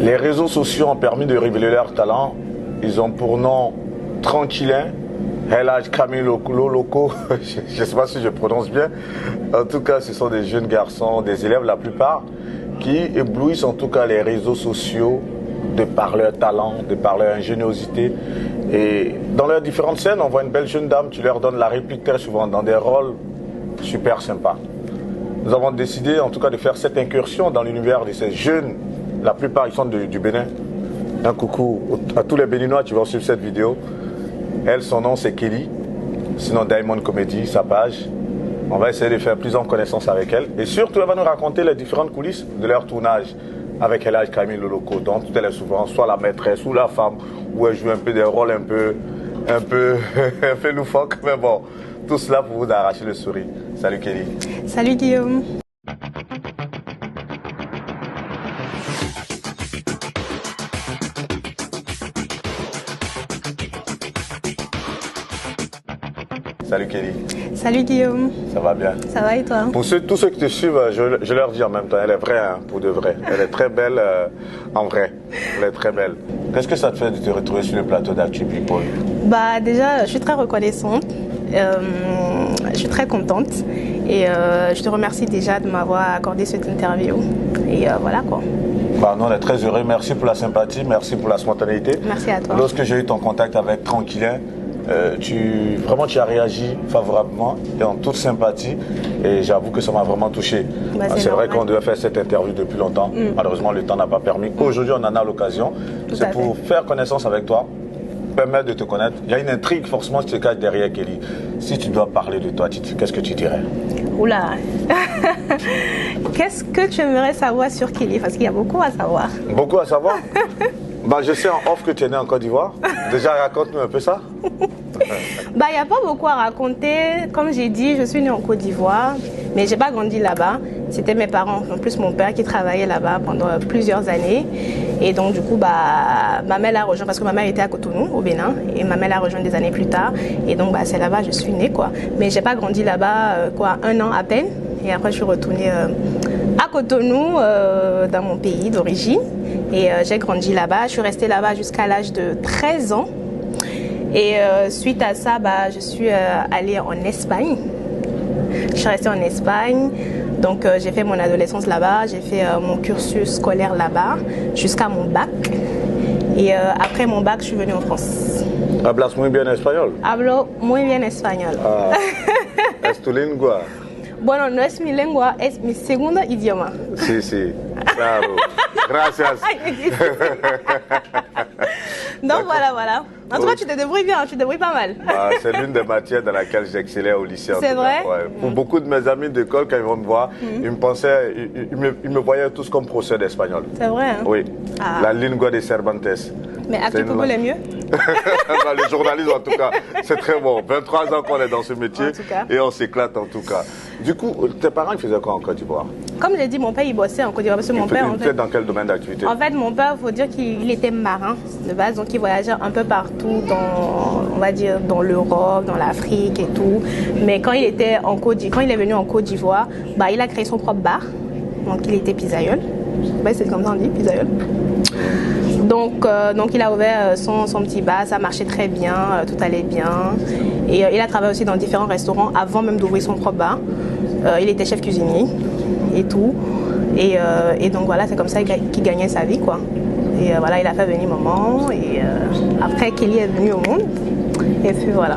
Les réseaux sociaux ont permis de révéler leurs talents. Ils ont pour nom Tranquillin, El Hadj Kamil Loko, je ne sais pas si je prononce bien. En tout cas, ce sont des jeunes garçons, des élèves la plupart, qui éblouissent en tout cas les réseaux sociaux de par leur talent, de par leur ingéniosité. Et dans leurs différentes scènes, on voit une belle jeune dame, tu leur donnes la réplique très souvent dans des rôles super sympas. Nous avons décidé en tout cas de faire cette incursion dans l'univers de ces jeunes. La plupart ils sont du Bénin. Un coucou à tous les Béninois qui vont suivre cette vidéo. Elle, son nom c'est Kelly. Sinon Diamond Comedy, sa page. On va essayer de faire plus en connaissance avec elle. Et surtout, elle va nous raconter les différentes coulisses de leur tournage avec El Hadj Kamil Loko. Donc elle est souvent soit la maîtresse ou la femme, où elle joue un peu des rôles un peu loufoques. Mais bon, tout cela pour vous arracher le sourire. Salut Kelly. Salut Guillaume. Salut Kelly. Salut Guillaume. Ça va bien? Ça va et toi? Pour tous ceux qui te suivent, je leur dis en même temps, elle est vraie, hein, pour de vrai. Elle est très belle en vrai. Elle est très belle. Qu'est-ce que ça te fait de te retrouver sur le plateau d'Actu People? Bah déjà, je suis très reconnaissante. Je suis très contente. Et je te remercie déjà de m'avoir accordé cette interview. Et voilà quoi. Bah, nous, on est très heureux. Merci pour la sympathie, merci pour la spontanéité. Merci à toi. Lorsque j'ai eu ton contact avec Tranquillin, tu as réagi favorablement et en toute sympathie, et j'avoue que ça m'a vraiment touché. Bah, c'est vrai qu'on devait faire cette interview depuis longtemps, malheureusement le temps n'a pas permis. Aujourd'hui on en a l'occasion, c'est pour faire connaissance avec toi, permettre de te connaître. Il y a une intrigue forcément qui se cache derrière Kelly. Si tu dois parler de toi, qu'est-ce que tu dirais? Oula. Qu'est-ce que tu aimerais savoir sur Kelly? Parce qu'il y a beaucoup à savoir. Beaucoup à savoir? Bah, je sais en off que tu es né en Côte d'Ivoire. Déjà, raconte-nous un peu ça. Bah, il n'y a pas beaucoup à raconter. Comme j'ai dit, je suis née en Côte d'Ivoire, mais j'ai pas grandi là-bas. C'était mes parents, en plus mon père qui travaillait là-bas pendant plusieurs années. Et donc, du coup, bah, ma mère l'a rejoint parce que ma mère était à Cotonou, au Bénin. Et ma mère l'a rejoint des années plus tard. Et donc, bah, c'est là-bas que je suis née, quoi. Mais j'ai pas grandi là-bas, un an à peine. Et après, je suis retournée à Cotonou, dans mon pays d'origine. Et j'ai grandi là-bas. Je suis restée là-bas jusqu'à l'âge de 13 ans. Et suite à ça, bah, je suis allée en Espagne. Je suis restée en Espagne. Donc j'ai fait mon adolescence là-bas. J'ai fait mon cursus scolaire là-bas jusqu'à mon bac. Et après mon bac, je suis venue en France. Hablas muy bien español. Hablo muy bien español. Ah, ¿es tu lengua? Bueno, no es mi lengua, es mi segundo idioma. Sí, sí, claro. Gracias. Donc voilà. En tout cas, tu te débrouilles bien, tu te débrouilles pas mal. Bah, c'est l'une des matières dans laquelle j'excellais au lycée. C'est vrai? Ouais. Pour beaucoup de mes amis d'école, quand ils vont me voir, ils me voyaient tous comme professeur d'espagnol. C'est vrai, hein? Oui. Ah. La lingua de Cervantes. Mais Actu People est mieux? Le journalisme en tout cas, c'est très bon. 23 ans qu'on est dans ce métier et on s'éclate en tout cas. Du coup, tes parents ils faisaient quoi en Côte d'Ivoire? Comme j'ai dit, mon père il bossait en Côte d'Ivoire parce que mon père en fait, dans quel domaine d'activité? En fait, mon père, il faut dire qu'il était marin de base, donc il voyageait un peu partout dans, on va dire, dans l'Europe, dans l'Afrique et tout. Mais quand il était quand il est venu en Côte d'Ivoire, bah, il a créé son propre bar. Donc il était pizzaïole. Ouais, c'est comme ça on dit, pizzaïole. Donc il a ouvert son petit bar, ça marchait très bien, tout allait bien. Et il a travaillé aussi dans différents restaurants avant même d'ouvrir son propre bar. Il était chef cuisinier et tout. Et donc voilà, c'est comme ça qu'il gagnait sa vie, quoi. Et voilà, il a fait venir maman. Et après, Kelly est venue au monde. Et puis voilà.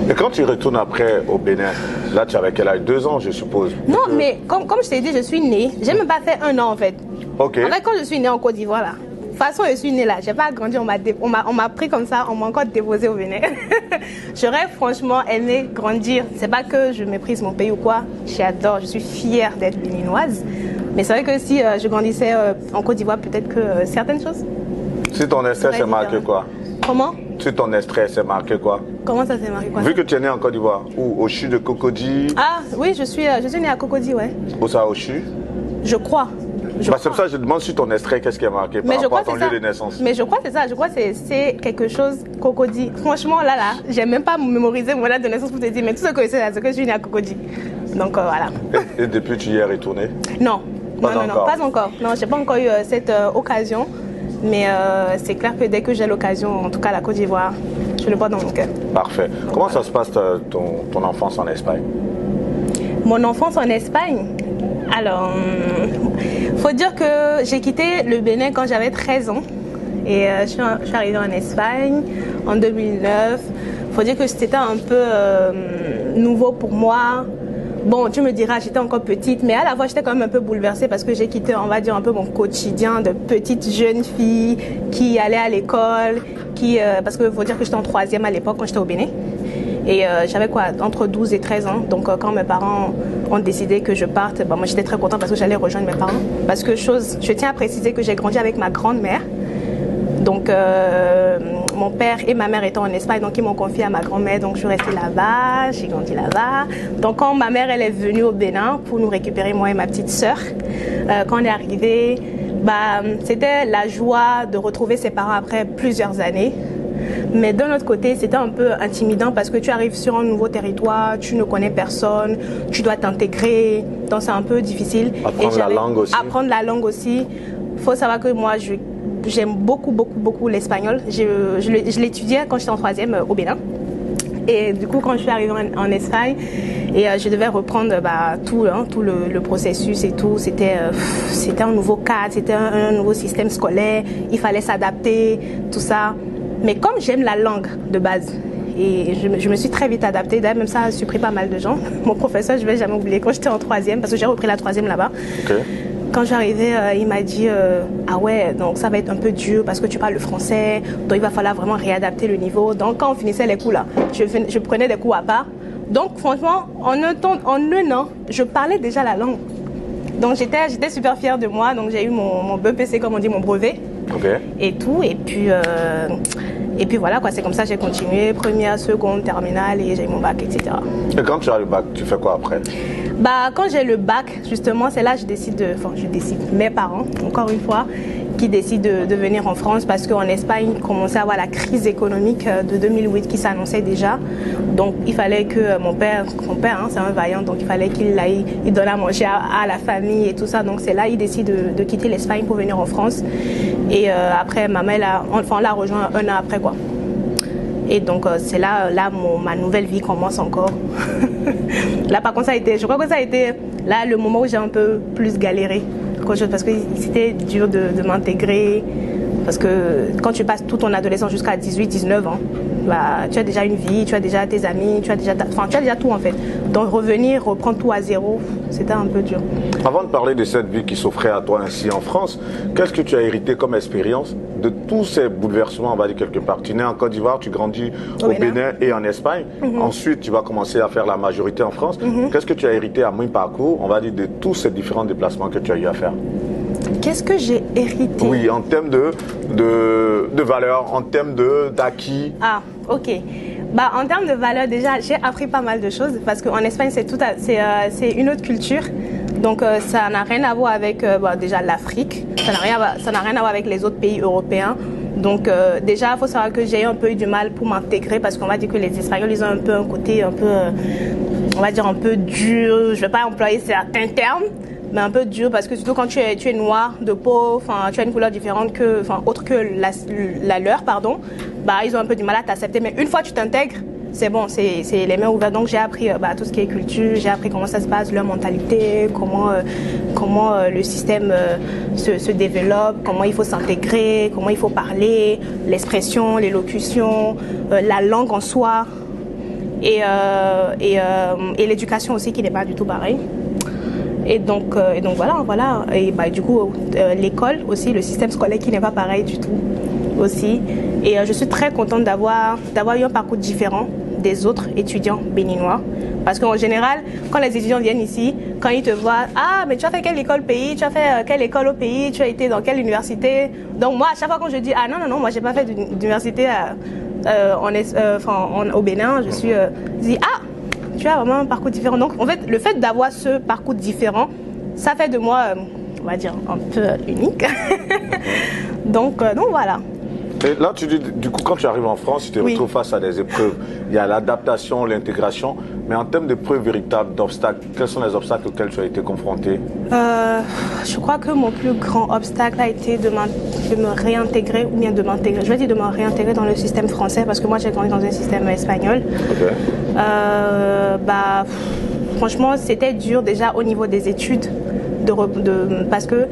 Et quand tu retournes après au Bénin, là tu avais quel âge? 2 ans, je suppose. Non, mais comme je t'ai dit, je suis née. J'ai même pas fait 1 an en fait. Ok. En fait, quand je suis née en Côte d'Ivoire, là. De toute façon, je suis née là. J'ai pas grandi, on m'a pris comme ça, on m'a encore déposé au Bénin. J'aurais franchement aimé grandir. C'est pas que je méprise mon pays ou quoi. J'adore, je suis fière d'être béninoise. Mais c'est vrai que si je grandissais en Côte d'Ivoire, peut-être que certaines choses. Si ton extrait c'est marqué quoi? Comment? Si ton extrait c'est marqué quoi? Comment ça s'est marqué quoi? Vu que tu es né en Côte d'Ivoire, ou au CHU de Cocody? Ah oui, je suis née à Cocody, ouais. Où ça, au CHU? Je crois. Bah, c'est pour ça que je demande sur ton extrait, qu'est-ce qui est marqué par rapport à ton lieu de naissance. Mais je crois que c'est ça, je crois que c'est quelque chose, Cocody. Franchement, là, j'ai même pas mémorisé mon date de naissance pour te dire, mais tout ce que je sais, c'est que je suis née à Cocody. Donc voilà. Et depuis, tu y es retourné? Non, pas encore. Non, j'ai pas encore eu cette occasion. Mais c'est clair que dès que j'ai l'occasion, en tout cas la Côte d'Ivoire, je le porte dans mon cœur. Parfait. Comment ça se passe ton enfance en Espagne? Mon enfance en Espagne? Alors, faut dire que j'ai quitté le Bénin quand j'avais 13 ans. Et je suis arrivée en Espagne en 2009. Faut dire que c'était un peu nouveau pour moi. Bon, tu me diras, j'étais encore petite, mais à la fois, j'étais quand même un peu bouleversée parce que j'ai quitté, on va dire, un peu mon quotidien de petite jeune fille qui allait à l'école, parce qu'il faut dire que j'étais en 3e à l'époque quand j'étais au Bénin. Et j'avais quoi, entre 12 et 13 ans. Donc quand mes parents ont décidé que je parte, moi j'étais très contente parce que j'allais rejoindre mes parents. Parce que je tiens à préciser que j'ai grandi avec ma grand-mère. Donc mon père et ma mère étant en Espagne, donc ils m'ont confié à ma grand-mère, donc je suis restée là-bas, j'ai grandi là-bas. Donc quand ma mère elle est venue au Bénin pour nous récupérer, moi et ma petite sœur, quand on est arrivé, c'était la joie de retrouver ses parents après plusieurs années. Mais d'un autre côté, c'était un peu intimidant parce que tu arrives sur un nouveau territoire, tu ne connais personne, tu dois t'intégrer, donc c'est un peu difficile. Apprendre la langue aussi. Apprendre la langue aussi. Il faut savoir que moi, j'aime beaucoup l'espagnol. Je l'étudiais quand j'étais en 3e au Bénin. Et du coup, quand je suis arrivée en Espagne, et je devais reprendre tout le processus et tout, c'était un nouveau cadre, c'était un nouveau système scolaire, il fallait s'adapter, tout ça. Mais comme j'aime la langue de base, et je me suis très vite adaptée, d'ailleurs même ça a surpris pas mal de gens. Mon professeur, je ne vais jamais oublier, quand j'étais en 3e, parce que j'ai repris la 3e là-bas, quand j'arrivais, il m'a dit ah ouais, donc ça va être un peu dur parce que tu parles le français, donc il va falloir vraiment réadapter le niveau. Donc quand on finissait les cours là, je prenais des cours à part. Donc franchement, en un an, je parlais déjà la langue. Donc j'étais super fière de moi, donc j'ai eu mon BEPC, comme on dit, mon brevet. Et tout, et puis voilà quoi, c'est comme ça que j'ai continué, première, seconde, terminale, et j'ai eu mon bac, etc. Et quand tu as le bac, tu fais quoi après? Quand j'ai le bac, justement, c'est là que je décide, mes parents, encore une fois, qui décident de venir en France parce qu'en Espagne, il commençait à avoir la crise économique de 2008 qui s'annonçait déjà. Donc il fallait que mon père, c'est un vaillant, donc il fallait il donne à manger à la famille et tout ça. Donc c'est là qu'il décide de quitter l'Espagne pour venir en France. Et après, ma mère, on l'a rejoint un an après quoi. Et donc c'est là ma nouvelle vie commence encore. Là par contre je crois que ça a été là le moment où j'ai un peu plus galéré parce que c'était dur de m'intégrer. Parce que quand tu passes toute ton adolescence jusqu'à 18-19 ans, tu as déjà une vie, tu as déjà tes amis, tu as déjà tout en fait. Donc reprendre tout à zéro, c'était un peu dur. Avant de parler de cette vie qui s'offrait à toi ainsi en France, qu'est-ce que tu as hérité comme expérience de tous ces bouleversements, on va dire quelque part? Tu nais en Côte d'Ivoire, tu grandis au Bénin et en Espagne. Ensuite, tu vas commencer à faire la majorité en France. Qu'est-ce que tu as hérité à mi-parcours, on va dire, de tous ces différents déplacements que tu as eu à faire? Qu'est-ce que j'ai hérité? Oui, en termes de valeurs, en termes d'acquis. Ah, ok. En termes de valeurs, déjà, j'ai appris pas mal de choses parce qu'en Espagne, c'est une autre culture. Donc, ça n'a rien à voir avec déjà l'Afrique. Ça n'a rien à voir avec les autres pays européens. Donc, déjà, il faut savoir que j'ai un peu eu du mal pour m'intégrer parce qu'on va dire que les Espagnols, ils ont un peu un côté on va dire un peu dur. Je ne vais pas employer certains termes, mais un peu dur parce que surtout quand tu es noir de peau, tu as une couleur différente autre que la leur, pardon, ils ont un peu du mal à t'accepter. Mais une fois que tu t'intègres, c'est bon, c'est les mains ouvertes. Donc j'ai appris tout ce qui est culture, j'ai appris comment ça se passe, leur mentalité, comment le système se développe, comment il faut s'intégrer, comment il faut parler, l'expression, l'élocution, la langue en soi et l'éducation aussi qui n'est pas du tout pareil. Et donc voilà. Et du coup, l'école aussi, le système scolaire qui n'est pas pareil du tout aussi. Et je suis très contente d'avoir eu un parcours différent des autres étudiants béninois. Parce qu'en général, quand les étudiants viennent ici, quand ils te voient, ah, mais tu as fait quelle école pays, tu as fait quelle école au pays, tu as été dans quelle université. Donc moi, à chaque fois quand je dis, ah non, moi j'ai pas fait d'université au Bénin, je dis, ah, tu as vraiment un parcours différent. Donc en fait, le fait d'avoir ce parcours différent, ça fait de moi, on va dire, un peu unique. donc voilà. Et là, tu dis, du coup, quand tu arrives en France, tu te Oui. retrouves face à des épreuves. Il y a l'adaptation, l'intégration, mais en termes d'épreuves véritables, d'obstacles, quels sont les obstacles auxquels tu as été confronté? Je crois que mon plus grand obstacle a été de me réintégrer, ou bien de m'intégrer. Je vais dire de me réintégrer dans le système français, parce que moi j'ai grandi dans un système espagnol. Ok. Franchement, c'était dur déjà au niveau des études. Parce que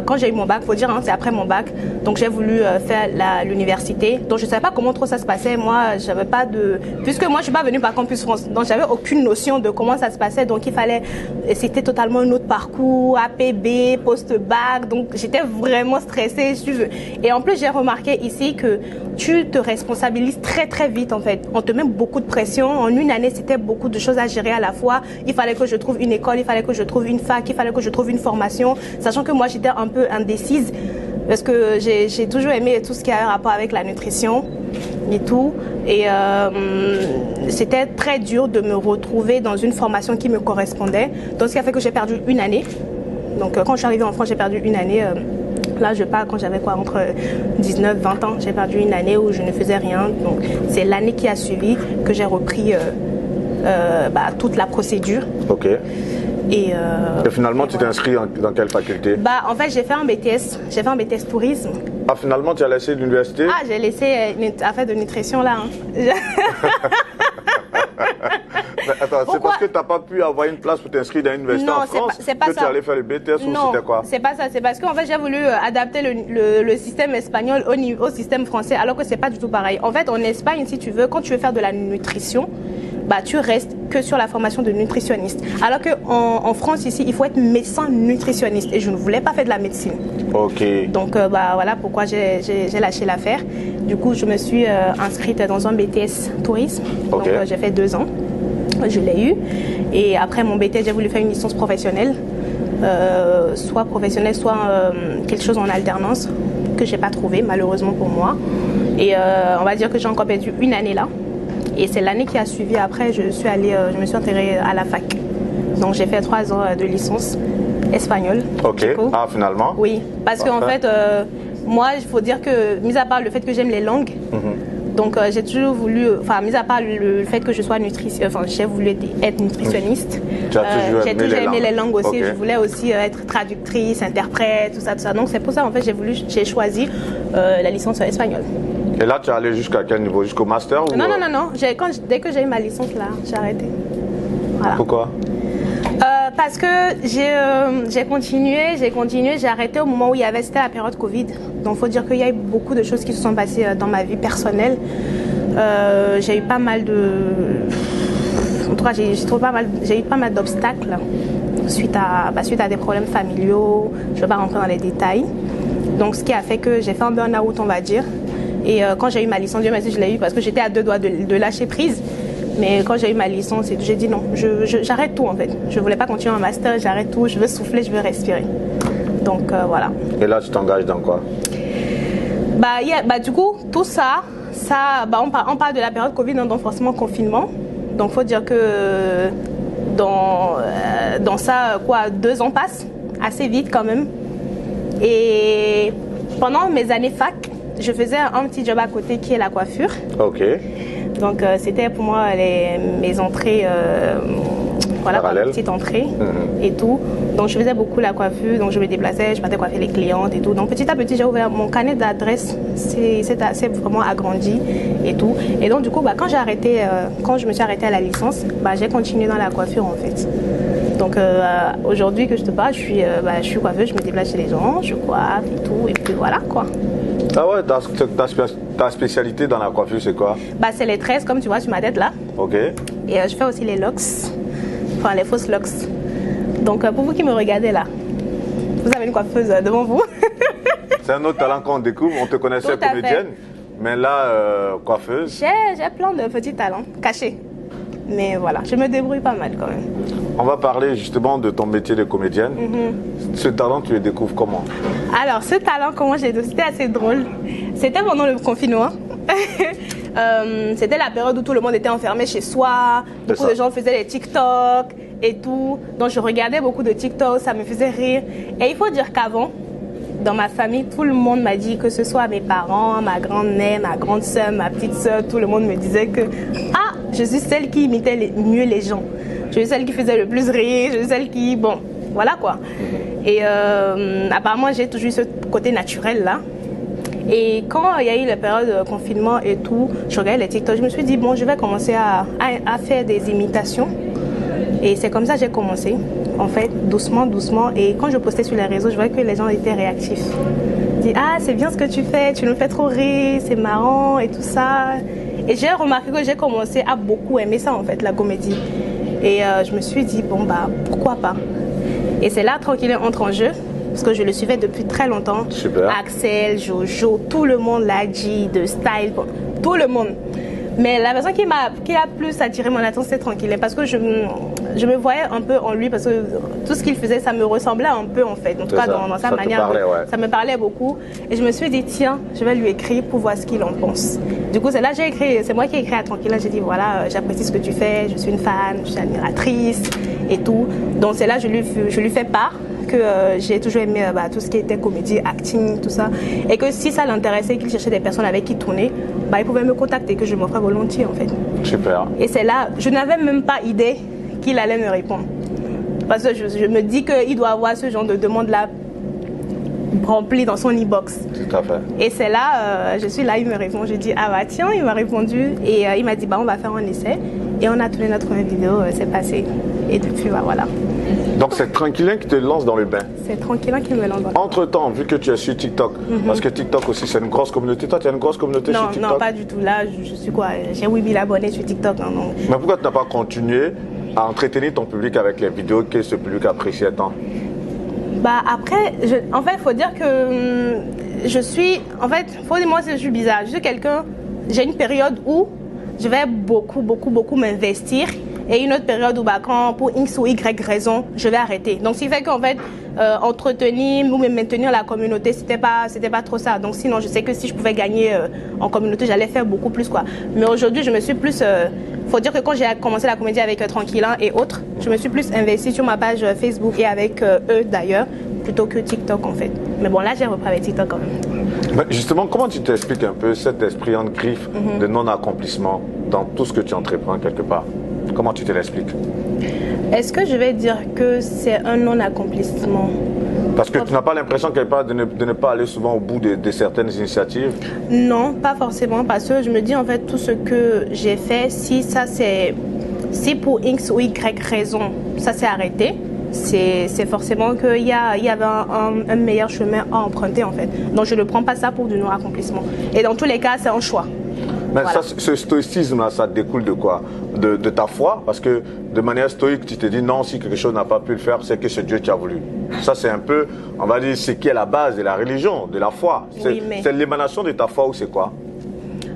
quand j'ai eu mon bac, faut dire, hein, c'est après mon bac, donc j'ai voulu faire l'université. Donc je ne savais pas comment trop ça se passait. Moi, j'avais pas de, puisque moi je suis pas venue par Campus France, donc j'avais aucune notion de comment ça se passait. Donc il fallait, c'était totalement un autre parcours, APB, post-bac. Donc j'étais vraiment stressée. Et en plus j'ai remarqué ici que tu te responsabilises très très vite en fait. On te met beaucoup de pression. En une année, c'était beaucoup de choses à gérer à la fois. Il fallait que je trouve une école, il fallait que je trouve une fac, il fallait que je trouve une formation, sachant que moi j'étais un peu indécise parce que j'ai toujours aimé tout ce qui a un rapport avec la nutrition et tout. Et c'était très dur de me retrouver dans une formation qui me correspondait. Donc ce qui a fait que j'ai perdu une année. Donc quand je suis arrivée en France, j'ai perdu une année. Là, je parle quand j'avais entre 19 et 20 ans. J'ai perdu une année où je ne faisais rien. Donc c'est l'année qui a suivi que j'ai repris toute la procédure. Ok. Et finalement, tu t'es inscrit dans quelle faculté? En fait, j'ai fait un BTS. J'ai fait un BTS tourisme. Ah, finalement, tu as laissé l'université? Ah, j'ai laissé affaire de nutrition là. Hein. Mais attends, c'est parce que tu n'as pas pu avoir une place pour t'inscrire dans une université en France c'est pas que ça. tu allais faire le BTS ou c'était quoi? C'est pas ça. C'est parce qu'en fait, j'ai voulu adapter le système espagnol au système français, alors que c'est pas du tout pareil. En fait, en Espagne, si tu veux, quand tu veux faire de la nutrition, tu restes que sur la formation de nutritionniste. Alors qu'en France, ici, il faut être médecin nutritionniste. Et je ne voulais pas faire de la médecine. Ok. Donc, voilà pourquoi j'ai lâché l'affaire. Du coup, je me suis inscrite dans un BTS tourisme. Okay. Donc, j'ai fait 2 ans. Je l'ai eu. Et après mon BTS, j'ai voulu faire une licence professionnelle. Soit professionnelle, soit quelque chose en alternance, que je n'ai pas trouvé, malheureusement pour moi. Et on va dire que j'ai encore perdu une année là. Et c'est l'année qui a suivi après, je me suis intégrée à la fac. Donc j'ai fait 3 ans de licence espagnole. Ok. Ah, finalement? Oui, parce qu'en fait, moi, il faut dire que, mis à part le fait que j'aime les langues, donc j'ai toujours voulu, mis à part le fait que je sois j'ai voulu être nutritionniste. J'ai toujours aimé les langues aussi. Okay. Je voulais aussi être traductrice, interprète, tout ça. Donc c'est pour ça en fait j'ai choisi la licence espagnole. Et là, tu es allé jusqu'à quel niveau? Jusqu'au master ou... Non. Dès que j'ai eu ma licence là, j'ai arrêté. Voilà. Pourquoi? Parce que j'ai continué, j'ai arrêté au moment où c'était la période Covid. Donc il faut dire qu'il y a eu beaucoup de choses qui se sont passées dans ma vie personnelle. J'ai eu pas mal en tout cas, j'ai eu pas mal d'obstacles suite à des problèmes familiaux. Je ne vais pas rentrer dans les détails. Donc ce qui a fait que j'ai fait un burn-out, on va dire. Et quand j'ai eu ma licence, Dieu merci, je l'ai eu parce que j'étais à 2 doigts de lâcher prise. Mais quand j'ai eu ma licence, j'ai dit non, j'arrête tout en fait. Je ne voulais pas continuer un master, j'arrête tout, je veux souffler, je veux respirer. Donc voilà. Et là, tu t'engages dans quoi? Du coup, tout ça on parle de la période Covid, donc forcément confinement. Donc il faut dire que dans ça, 2 ans passent assez vite quand même. Et pendant mes années fac, je faisais un petit job à côté qui est la coiffure. Ok. Donc c'était pour moi mes entrées, une petite entrée et tout. Donc je faisais beaucoup la coiffure, donc je me déplaçais, je partais coiffer les clientes et tout. Donc petit à petit j'ai ouvert mon carnet d'adresses, c'est vraiment agrandi et tout. Et donc du coup quand je me suis arrêtée à la licence, j'ai continué dans la coiffure en fait. Donc aujourd'hui que je te parle, je suis coiffeuse, je me déplace chez les gens, je coiffe et tout, et puis voilà quoi. Ah ouais, ta spécialité dans la coiffure, c'est quoi? C'est les tresses, comme tu vois sur ma tête là. Ok. Et je fais aussi les locks, les fausses locks. Donc pour vous qui me regardez là, vous avez une coiffeuse devant vous. C'est un autre talent qu'on découvre, on te connaissait comédienne, mais là, coiffeuse. J'ai plein de petits talents cachés. Mais voilà, je me débrouille pas mal quand même. On va parler justement de ton métier de comédienne. Ce talent, tu le découvres comment? Alors, ce talent, comment j'ai découvert? C'était assez drôle. C'était pendant le confinement. C'était la période où tout le monde était enfermé chez soi. Beaucoup de gens faisaient les TikTok et tout. Donc, je regardais beaucoup de TikTok, ça me faisait rire. Et il faut dire qu'avant, dans ma famille, tout le monde m'a dit, que ce soit mes parents, ma grand-mère, ma grande soeur, ma petite soeur, tout le monde me disait que ah, je suis celle qui imitait mieux les gens. Je suis celle qui faisait le plus rire, je suis celle qui... Bon, voilà quoi. Et apparemment, j'ai toujours eu ce côté naturel là. Et quand il y a eu la période de confinement et tout, je regardais les TikTok, je me suis dit, bon, je vais commencer à faire des imitations. Et c'est comme ça que j'ai commencé, en fait, doucement, doucement. Et quand je postais sur les réseaux, je voyais que les gens étaient réactifs. Ils disaient, ah, c'est bien ce que tu fais, tu nous fais trop rire, c'est marrant et tout ça. Et j'ai remarqué que j'ai commencé à beaucoup aimer ça, en fait, la comédie. Et je me suis dit, bon, bah, pourquoi pas. Et c'est là, tranquille, entre en jeu. Parce que je le suivais depuis très longtemps. Super. Axel, Jojo, tout le monde, Ladji, de Style, tout le monde. Mais la personne qui a plus attiré mon attention, c'est Tranquille. Parce que je me voyais un peu en lui, parce que tout ce qu'il faisait, ça me ressemblait un peu en fait. En tout cas, dans sa manière. Ça me parlait beaucoup. Et je me suis dit, tiens, je vais lui écrire pour voir ce qu'il en pense. Du coup, c'est là que j'ai écrit, c'est moi qui ai écrit à Tranquille. J'ai dit, voilà, j'apprécie ce que tu fais, je suis une fan, je suis admiratrice et tout. Donc c'est là que je lui fais part que j'ai toujours aimé tout ce qui était comédie, acting, tout ça. Et que si ça l'intéressait, qu'il cherchait des personnes avec qui tourner, il pouvait me contacter, que je m'offrais volontiers en fait. Super. Et c'est là, je n'avais même pas idée qu'il allait me répondre. Parce que je me dis qu'il doit avoir ce genre de demande-là remplie dans son e-box. Tout à fait. Et c'est là, je suis là, il me répond. Je dis, ah bah tiens, il m'a répondu. Et il m'a dit, on va faire un essai. Et on a tourné notre première vidéo, c'est passé. Et depuis, voilà. Donc c'est Tranquillin qui te lance dans le bain. C'est Tranquillin qui me lance dans le bain. Entre-temps, vu que tu es sur TikTok, parce que TikTok aussi c'est une grosse communauté, toi tu as une grosse communauté sur TikTok? Non, pas du tout. Là, je suis quoi? J'ai 8000 abonnés sur TikTok. Non. Mais pourquoi tu n'as pas continué à entretenir ton public avec les vidéos que ce public appréciait tant? Après, en fait, il faut dire que je suis... En fait, faut dire moi, je suis bizarre. Je suis quelqu'un... J'ai une période où je vais beaucoup m'investir. Et une autre période où quand pour X ou Y raison, je vais arrêter. Donc, ce qui fait qu'en fait, entretenir ou même maintenir la communauté, c'était pas trop ça. Donc, sinon, je sais que si je pouvais gagner en communauté, j'allais faire beaucoup plus, quoi. Mais aujourd'hui, je me suis plus... faut dire que quand j'ai commencé la comédie avec Tranquillin et autres, je me suis plus investie sur ma page Facebook et avec eux d'ailleurs, plutôt que TikTok en fait. Mais bon, là, j'ai repris avec TikTok quand même. Mais justement, comment tu t'expliques un peu cet esprit en griffe de non-accomplissement dans tout ce que tu entreprends quelque part? Comment tu te l'expliques? Est-ce que je vais dire que c'est un non-accomplissement? Parce que tu n'as pas l'impression quelque part de ne pas aller souvent au bout de certaines initiatives? Non, pas forcément, parce que je me dis en fait tout ce que j'ai fait, si pour X ou Y raison, ça s'est arrêté, c'est forcément qu'il y avait un meilleur chemin à emprunter en fait. Donc je ne prends pas ça pour du non-accomplissement. Et dans tous les cas, c'est un choix. Mais voilà. Ça, ce stoïcisme-là, ça découle de quoi? De ta foi? Parce que de manière stoïque, tu te dis non, si quelque chose n'a pas pu le faire, c'est que c'est Dieu qui a voulu. Ça, c'est un peu, on va dire, ce qui est la base de la religion, de la foi. C'est l'émanation de ta foi ou c'est quoi?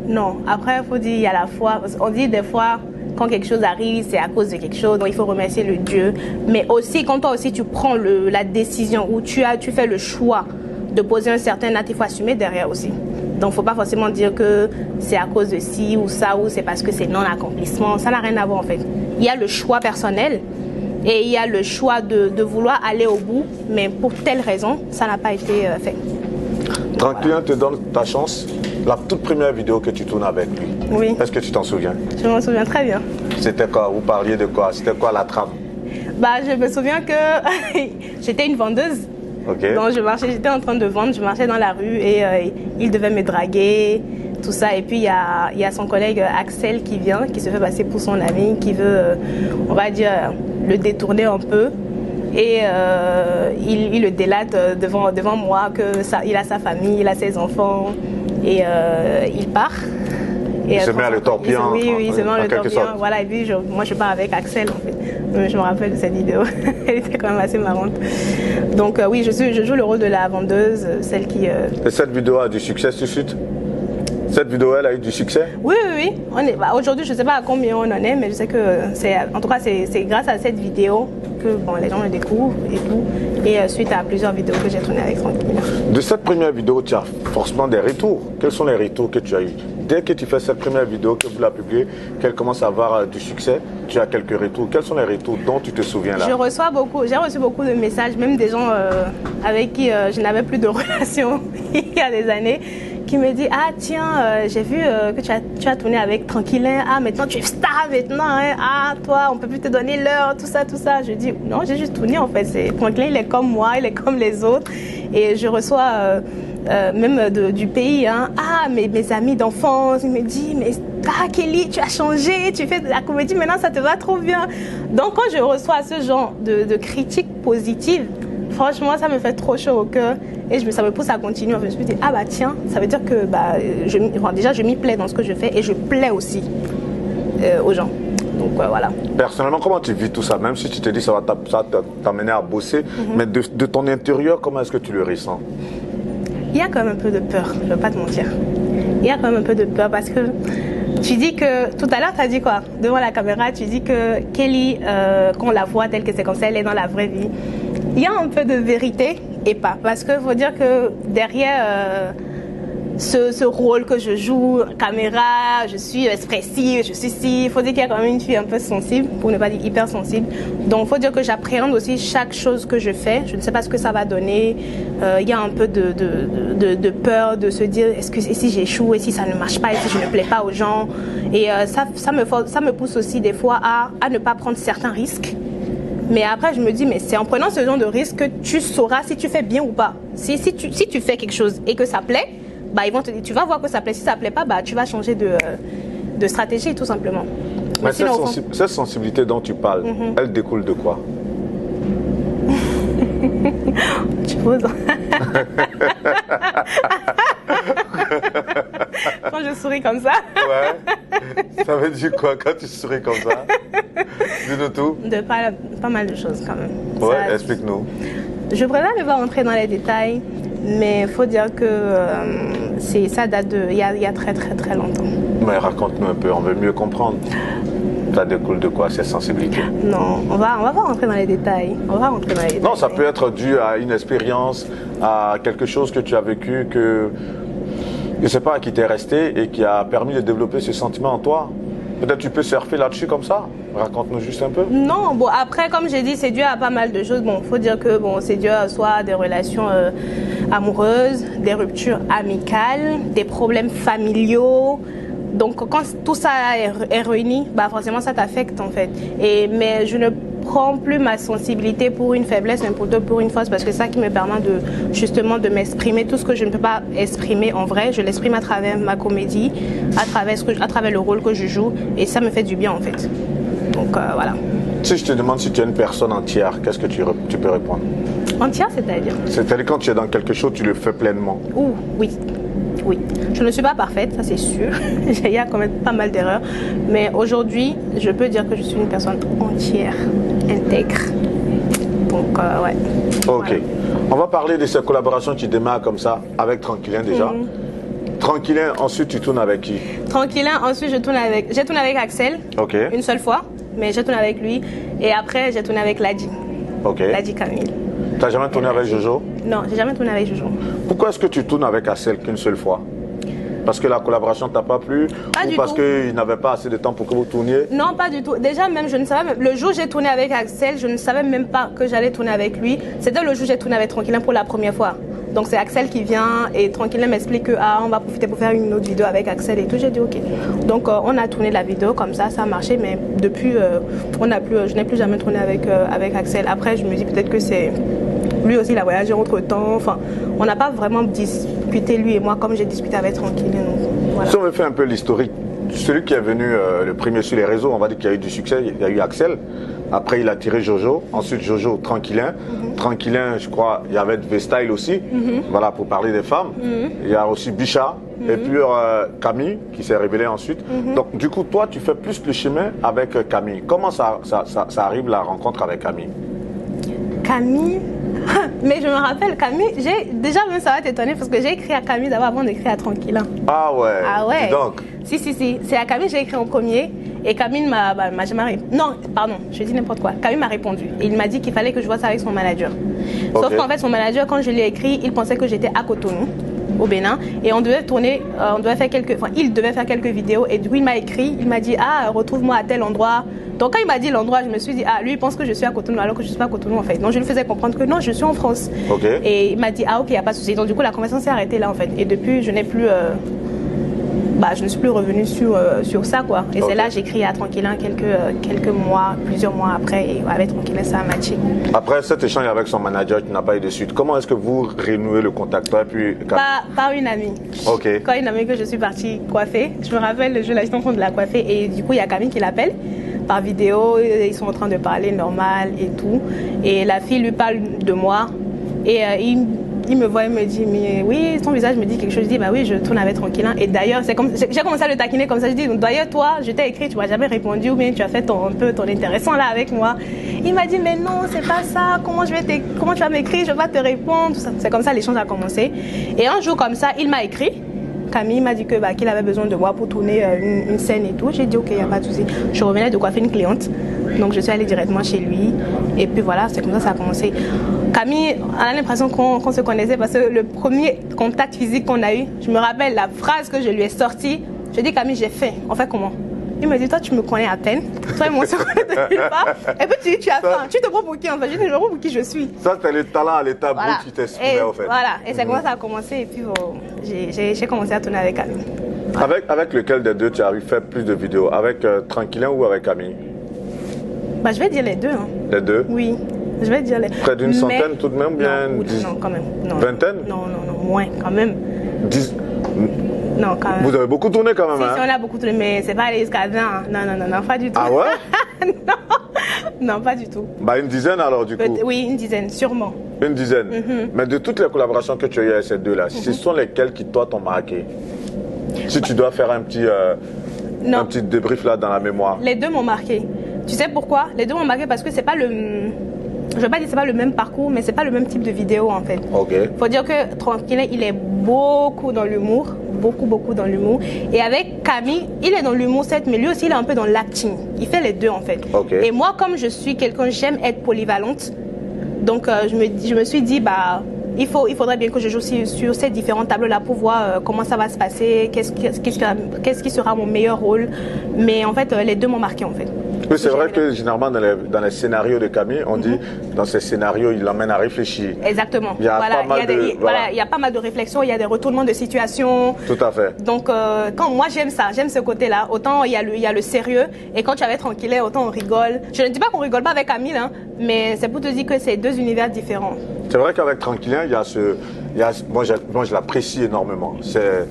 Non, après, il faut dire, il y a la foi. On dit des fois, quand quelque chose arrive, c'est à cause de quelque chose, donc il faut remercier le Dieu. Mais aussi, quand toi aussi, tu prends la décision ou tu fais le choix de poser un certain acte, il faut assumer derrière aussi. Donc, il ne faut pas forcément dire que c'est à cause de ci ou ça, ou c'est parce que c'est non-accomplissement. Ça n'a rien à voir, en fait. Il y a le choix personnel et il y a le choix de vouloir aller au bout, mais pour telle raison, ça n'a pas été fait. Tranquillin te donne ta chance. La toute première vidéo que tu tournes avec lui. Oui. Est-ce que tu t'en souviens? Je m'en souviens très bien. C'était quoi? Vous parliez de quoi? C'était quoi la trame? Je me souviens que j'étais une vendeuse. Okay. Donc j'étais en train de vendre, je marchais dans la rue et il devait me draguer, tout ça. Et puis il y a son collègue Axel qui vient, qui se fait passer pour son ami, qui veut, on va dire, le détourner un peu. Et il le délate devant moi, il a sa famille, il a ses enfants, et il part. Et il se met à le torpiller. Oui, il se met à le torpiller. Voilà, et puis moi je pars avec Axel en fait. Je me rappelle de cette vidéo, elle était quand même assez marrante. Donc oui, je joue le rôle de la vendeuse, celle qui... Et cette vidéo a du succès tout de suite? Cette vidéo, elle a eu du succès? Oui. Aujourd'hui, je ne sais pas à combien on en est, mais je sais que en tout cas, c'est grâce à cette vidéo que les gens le découvrent et tout. Et suite à plusieurs vidéos que j'ai tournées avec Tranquillin. De cette première vidéo, tu as forcément des retours. Quels sont les retours que tu as eu dès que tu fais cette première vidéo, que vous la publiez, qu'elle commence à avoir du succès, tu as quelques retours. Quels sont les retours dont tu te souviens là? J'ai reçu beaucoup de messages, même des gens avec qui je n'avais plus de relation il y a des années, qui me disent ah tiens, j'ai vu que tu as tourné avec Tranquillin, ah maintenant tu es star maintenant, hein. Ah toi on peut plus te donner l'heure, tout ça. Je dis non, j'ai juste tourné en fait, Tranquillin il est comme moi, il est comme les autres, et je reçois même du pays, hein. Ah mes amis d'enfance, ils me disent mais ah Kelly tu as changé, tu fais de la comédie maintenant ça te va trop bien. Donc quand je reçois ce genre de critiques positives, franchement ça me fait trop chaud au cœur. Et ça me pousse à continuer. Je me suis dit, ah bah tiens, ça veut dire que déjà je m'y plais dans ce que je fais et je plais aussi aux gens. Donc voilà. Personnellement, comment tu vis tout ça? Même si tu te dis ça va t'amener à bosser, mais de ton intérieur, comment est-ce que tu le ressens? Il y a quand même un peu de peur, je ne vais pas te mentir. Il y a quand même un peu de peur parce que tu dis que, tout à l'heure tu as dit quoi? Devant la caméra, tu dis que Kelly, qu'on la voit telle que c'est comme ça, elle est dans la vraie vie. Il y a un peu de vérité et pas. Parce qu'il faut dire que derrière ce rôle que je joue, caméra, je suis expressive, je suis si. Il faut dire qu'il y a quand même une fille un peu sensible, pour ne pas dire hyper sensible. Donc il faut dire que j'appréhende aussi chaque chose que je fais. Je ne sais pas ce que ça va donner. Il y a un peu de peur de se dire et si j'échoue, et si ça ne marche pas, et si je ne plais pas aux gens. Et ça me pousse aussi des fois à ne pas prendre certains risques. Mais après, je me dis, mais c'est en prenant ce genre de risque que tu sauras si tu fais bien ou pas. Si tu fais quelque chose et que ça plaît, bah, ils vont te dire, tu vas voir que ça plaît. Si ça plaît pas, bah, tu vas changer de stratégie, tout simplement. Mais cette sensibilité dont tu parles, elle découle de quoi? Tu poses. Quand je souris comme ça. Ouais. Ça veut dire quoi quand tu souris comme ça? Dis-nous tout. Pas mal de choses quand même. Ouais, explique-nous. Je préfère ne pas rentrer dans les détails, mais il faut dire que ça date il y a très très très longtemps. Mais raconte-nous un peu, on veut mieux comprendre. Ça découle de quoi, cette sensibilité? Non, on va pas rentrer dans les détails. Non, ça peut être dû à une expérience, à quelque chose que tu as vécu, que je ne sais pas, qui t'est resté et qui a permis de développer ce sentiment en toi. Peut-être tu peux surfer là-dessus comme ça. Raconte-nous juste un peu. Non, bon après comme j'ai dit, c'est dû à pas mal de choses. Bon, faut dire que c'est dû à soit des relations amoureuses, des ruptures amicales, des problèmes familiaux. Donc quand tout ça est réuni, bah forcément ça t'affecte en fait. Mais je ne prends plus ma sensibilité pour une faiblesse, mais plutôt pour une force, parce que c'est ça qui me permet justement de m'exprimer. Tout ce que je ne peux pas exprimer en vrai, je l'exprime à travers ma comédie, à travers le rôle que je joue, et ça me fait du bien en fait. Donc voilà. Si je te demande si tu es une personne entière, qu'est-ce que tu peux répondre? Entière, c'est-à-dire? C'est-à-dire quand tu es dans quelque chose, tu le fais pleinement. Oui. Oui, je ne suis pas parfaite, ça c'est sûr. Il y a quand même pas mal d'erreurs. Mais aujourd'hui, je peux dire que je suis une personne entière, intègre. Donc, ouais. Ok. Voilà. On va parler de ces collaborations qui démarrent comme ça, avec Tranquillin déjà. Tranquillin, ensuite tu tournes avec qui? Tranquillin, ensuite j'ai tourné avec Axel. Ok. Une seule fois, mais j'ai tourné avec lui. Et après, j'ai tourné avec Ladi. Ok. Ladi Camille. Tu n'as jamais tourné avec Jojo? Non, j'ai jamais tourné avec Jojo. Pourquoi est-ce que tu tournes avec Axel qu'une seule fois? Parce que la collaboration t'a pas plu? Ou parce qu'il n'avait pas assez de temps pour que vous tourniez? Non, pas du tout. Déjà, même, je ne savais même. Le jour où j'ai tourné avec Axel, je ne savais même pas que j'allais tourner avec lui. C'était le jour où j'ai tourné avec Tranquillin pour la première fois. Donc, c'est Axel qui vient et Tranquillin m'explique que on va profiter pour faire une autre vidéo avec Axel et tout. J'ai dit OK. Donc, on a tourné la vidéo comme ça a marché. Mais depuis, je n'ai plus jamais tourné avec Axel. Après, je me dis peut-être que c'est. Lui aussi, il a voyagé entre-temps. Enfin, on n'a pas vraiment discuté, lui et moi, comme j'ai discuté avec Tranquillin. Voilà. Si on veut faire un peu l'historique, celui qui est venu le premier sur les réseaux, on va dire qu'il y a eu du succès, il y a eu Axel. Après, il a tiré Jojo. Ensuite, Jojo, Tranquillin. Tranquillin, je crois, il y avait V-Style aussi. Voilà, pour parler des femmes. Il y a aussi Bicha. Et puis Camille, qui s'est révélée ensuite. Donc, du coup, toi, tu fais plus le chemin avec Camille. Comment ça arrive, la rencontre avec Camille? Camille. Mais je me rappelle, Camille, déjà même ça va t'étonner parce que j'ai écrit à Camille d'abord avant d'écrire à Tranquillin. Ah ouais. Ah ouais. Dis donc. Si. C'est à Camille que j'ai écrit en premier et Camille m'a jamais répondu. Non, pardon, je dis n'importe quoi. Camille m'a répondu et il m'a dit qu'il fallait que je vois ça avec son manager. Sauf qu'en fait, son manager, quand je l'ai écrit, il pensait que j'étais à Cotonou. au Bénin et on devait tourner, il devait faire quelques vidéos et du coup il m'a écrit, il m'a dit retrouve-moi à tel endroit. Donc quand il m'a dit l'endroit, je me suis dit lui il pense que je suis à Cotonou alors que je suis pas à Cotonou en fait. Donc je lui faisais comprendre que non, je suis en France. Et il m'a dit ok, il y a pas de souci. Donc du coup la conversation s'est arrêtée là en fait et depuis je n'ai plus je ne suis plus revenue sur ça quoi. Et c'est là j'ai écrit à Tranquillin plusieurs mois après et avec Tranquillin ça a matché. Après cet échange avec son manager, tu n'as pas eu de suite. Comment est-ce que vous renouez le contact toi et puis par une amie. Quand une amie que je suis partie coiffer, je me rappelle le jour là j'étais en train de la coiffer et du coup il y a Camille qui l'appelle par vidéo, ils sont en train de parler normal et tout et la fille lui parle de moi et il me voit, il me dit, mais oui, ton visage me dit quelque chose. Je dis, bah oui, je tourne avec Tranquillin. Et d'ailleurs, j'ai commencé à le taquiner comme ça. Je dis, d'ailleurs, toi, je t'ai écrit, tu m'as jamais répondu ou bien tu as fait un peu ton intéressant là avec moi. Il m'a dit, mais non, c'est pas ça. Comment tu vas m'écrire? Je vais pas te répondre. C'est comme ça, l'échange a commencé. Et un jour comme ça, il m'a écrit. Camille m'a dit qu'il avait besoin de moi pour tourner une scène et tout. J'ai dit, ok, il n'y a pas de souci. Je revenais de coiffer une cliente. Donc, je suis allée directement chez lui. Et puis voilà, c'est comme ça a commencé. Camille, on a l'impression qu'on se connaissait parce que le premier contact physique qu'on a eu, je me rappelle la phrase que je lui ai sortie. Je dis, Camille, j'ai faim. On fait comment? Il me dit, toi, tu me connais à peine. Toi et moi, on se connaît depuis pas. Et puis, tu as faim. Tu te prends pour qui en fait? Je dis, je me prends pour qui je suis. Ça, c'était le talent à l'état brut qui t'exprimait en fait. Voilà, et c'est comme ça a commencé. Et puis, j'ai commencé à tourner avec Camille. Voilà. Avec lequel des deux tu as fait plus de vidéos? Avec Tranquillin ou avec Camille? Je vais dire les deux. Hein. Les deux? Oui. Je vais dire les... Près d'une centaine tout de même, bien? Non, quand même. Non. Vingtaine? Non, moins quand même. 10? Non, quand même. Vous avez beaucoup tourné quand même, si, on a beaucoup tourné, mais c'est pas aller jusqu'à 20. Non, pas du tout. Ah ouais? Non, pas du tout. Une dizaine alors du coup? Oui, une dizaine, sûrement. Une dizaine? Mais de toutes les collaborations que tu as eues avec ces deux-là, ce sont lesquelles qui toi t'ont marqué? Si tu dois faire un petit débrief là dans la mémoire. Les deux m'ont marqué. Tu sais pourquoi? Les deux m'ont marqué parce que c'est pas le... Je ne veux pas dire que ce n'est pas le même parcours, mais ce n'est pas le même type de vidéo en fait. Il faut dire que Tranquillin, il est beaucoup dans l'humour, beaucoup dans l'humour. Et avec Camille, il est dans l'humour certes, mais lui aussi il est un peu dans l'acting. Il fait les deux en fait. Et moi, comme je suis quelqu'un, j'aime être polyvalente. Donc je me suis dit, il faudrait bien que je joue sur ces différents tableaux-là pour voir comment ça va se passer, qu'est-ce qui sera mon meilleur rôle. Mais en fait, les deux m'ont marqué en fait. Oui, c'est vrai que généralement dans les scénarios de Camille, on dit dans ces scénarios, il l'emmène à réfléchir. Exactement. Il y a pas mal de réflexions, il y a des retournements de situation. Tout à fait. Donc quand moi j'aime ça, j'aime ce côté-là. Autant il y a le sérieux et quand tu avais Tranquillin, autant on rigole. Je ne dis pas qu'on rigole pas avec Camille, hein, mais c'est pour te dire que c'est deux univers différents. C'est vrai qu'avec Tranquillin, moi je l'apprécie énormément. C'est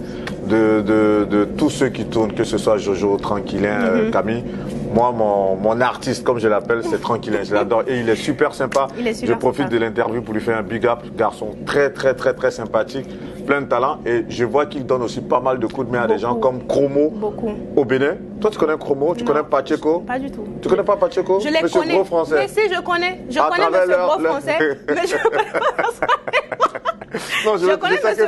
de tous ceux qui tournent, que ce soit Jojo, Tranquillin, Camille. Moi, mon artiste, comme je l'appelle, c'est Tranquillin. Je l'adore. Et il est super sympa. Je profite de l'interview pour lui faire un big up. Garçon très sympathique, plein de talent. Et je vois qu'il donne aussi pas mal de coups de main à des gens comme Chromo au Bénin. Toi, tu connais Chromo? Tu connais Pacheco? Pas du tout. Tu connais pas Pacheco? Je les Monsieur connais. Gros Français. Mais si, je connais. Je connais Monsieur Gros Français. Mais je connais pas non, je sais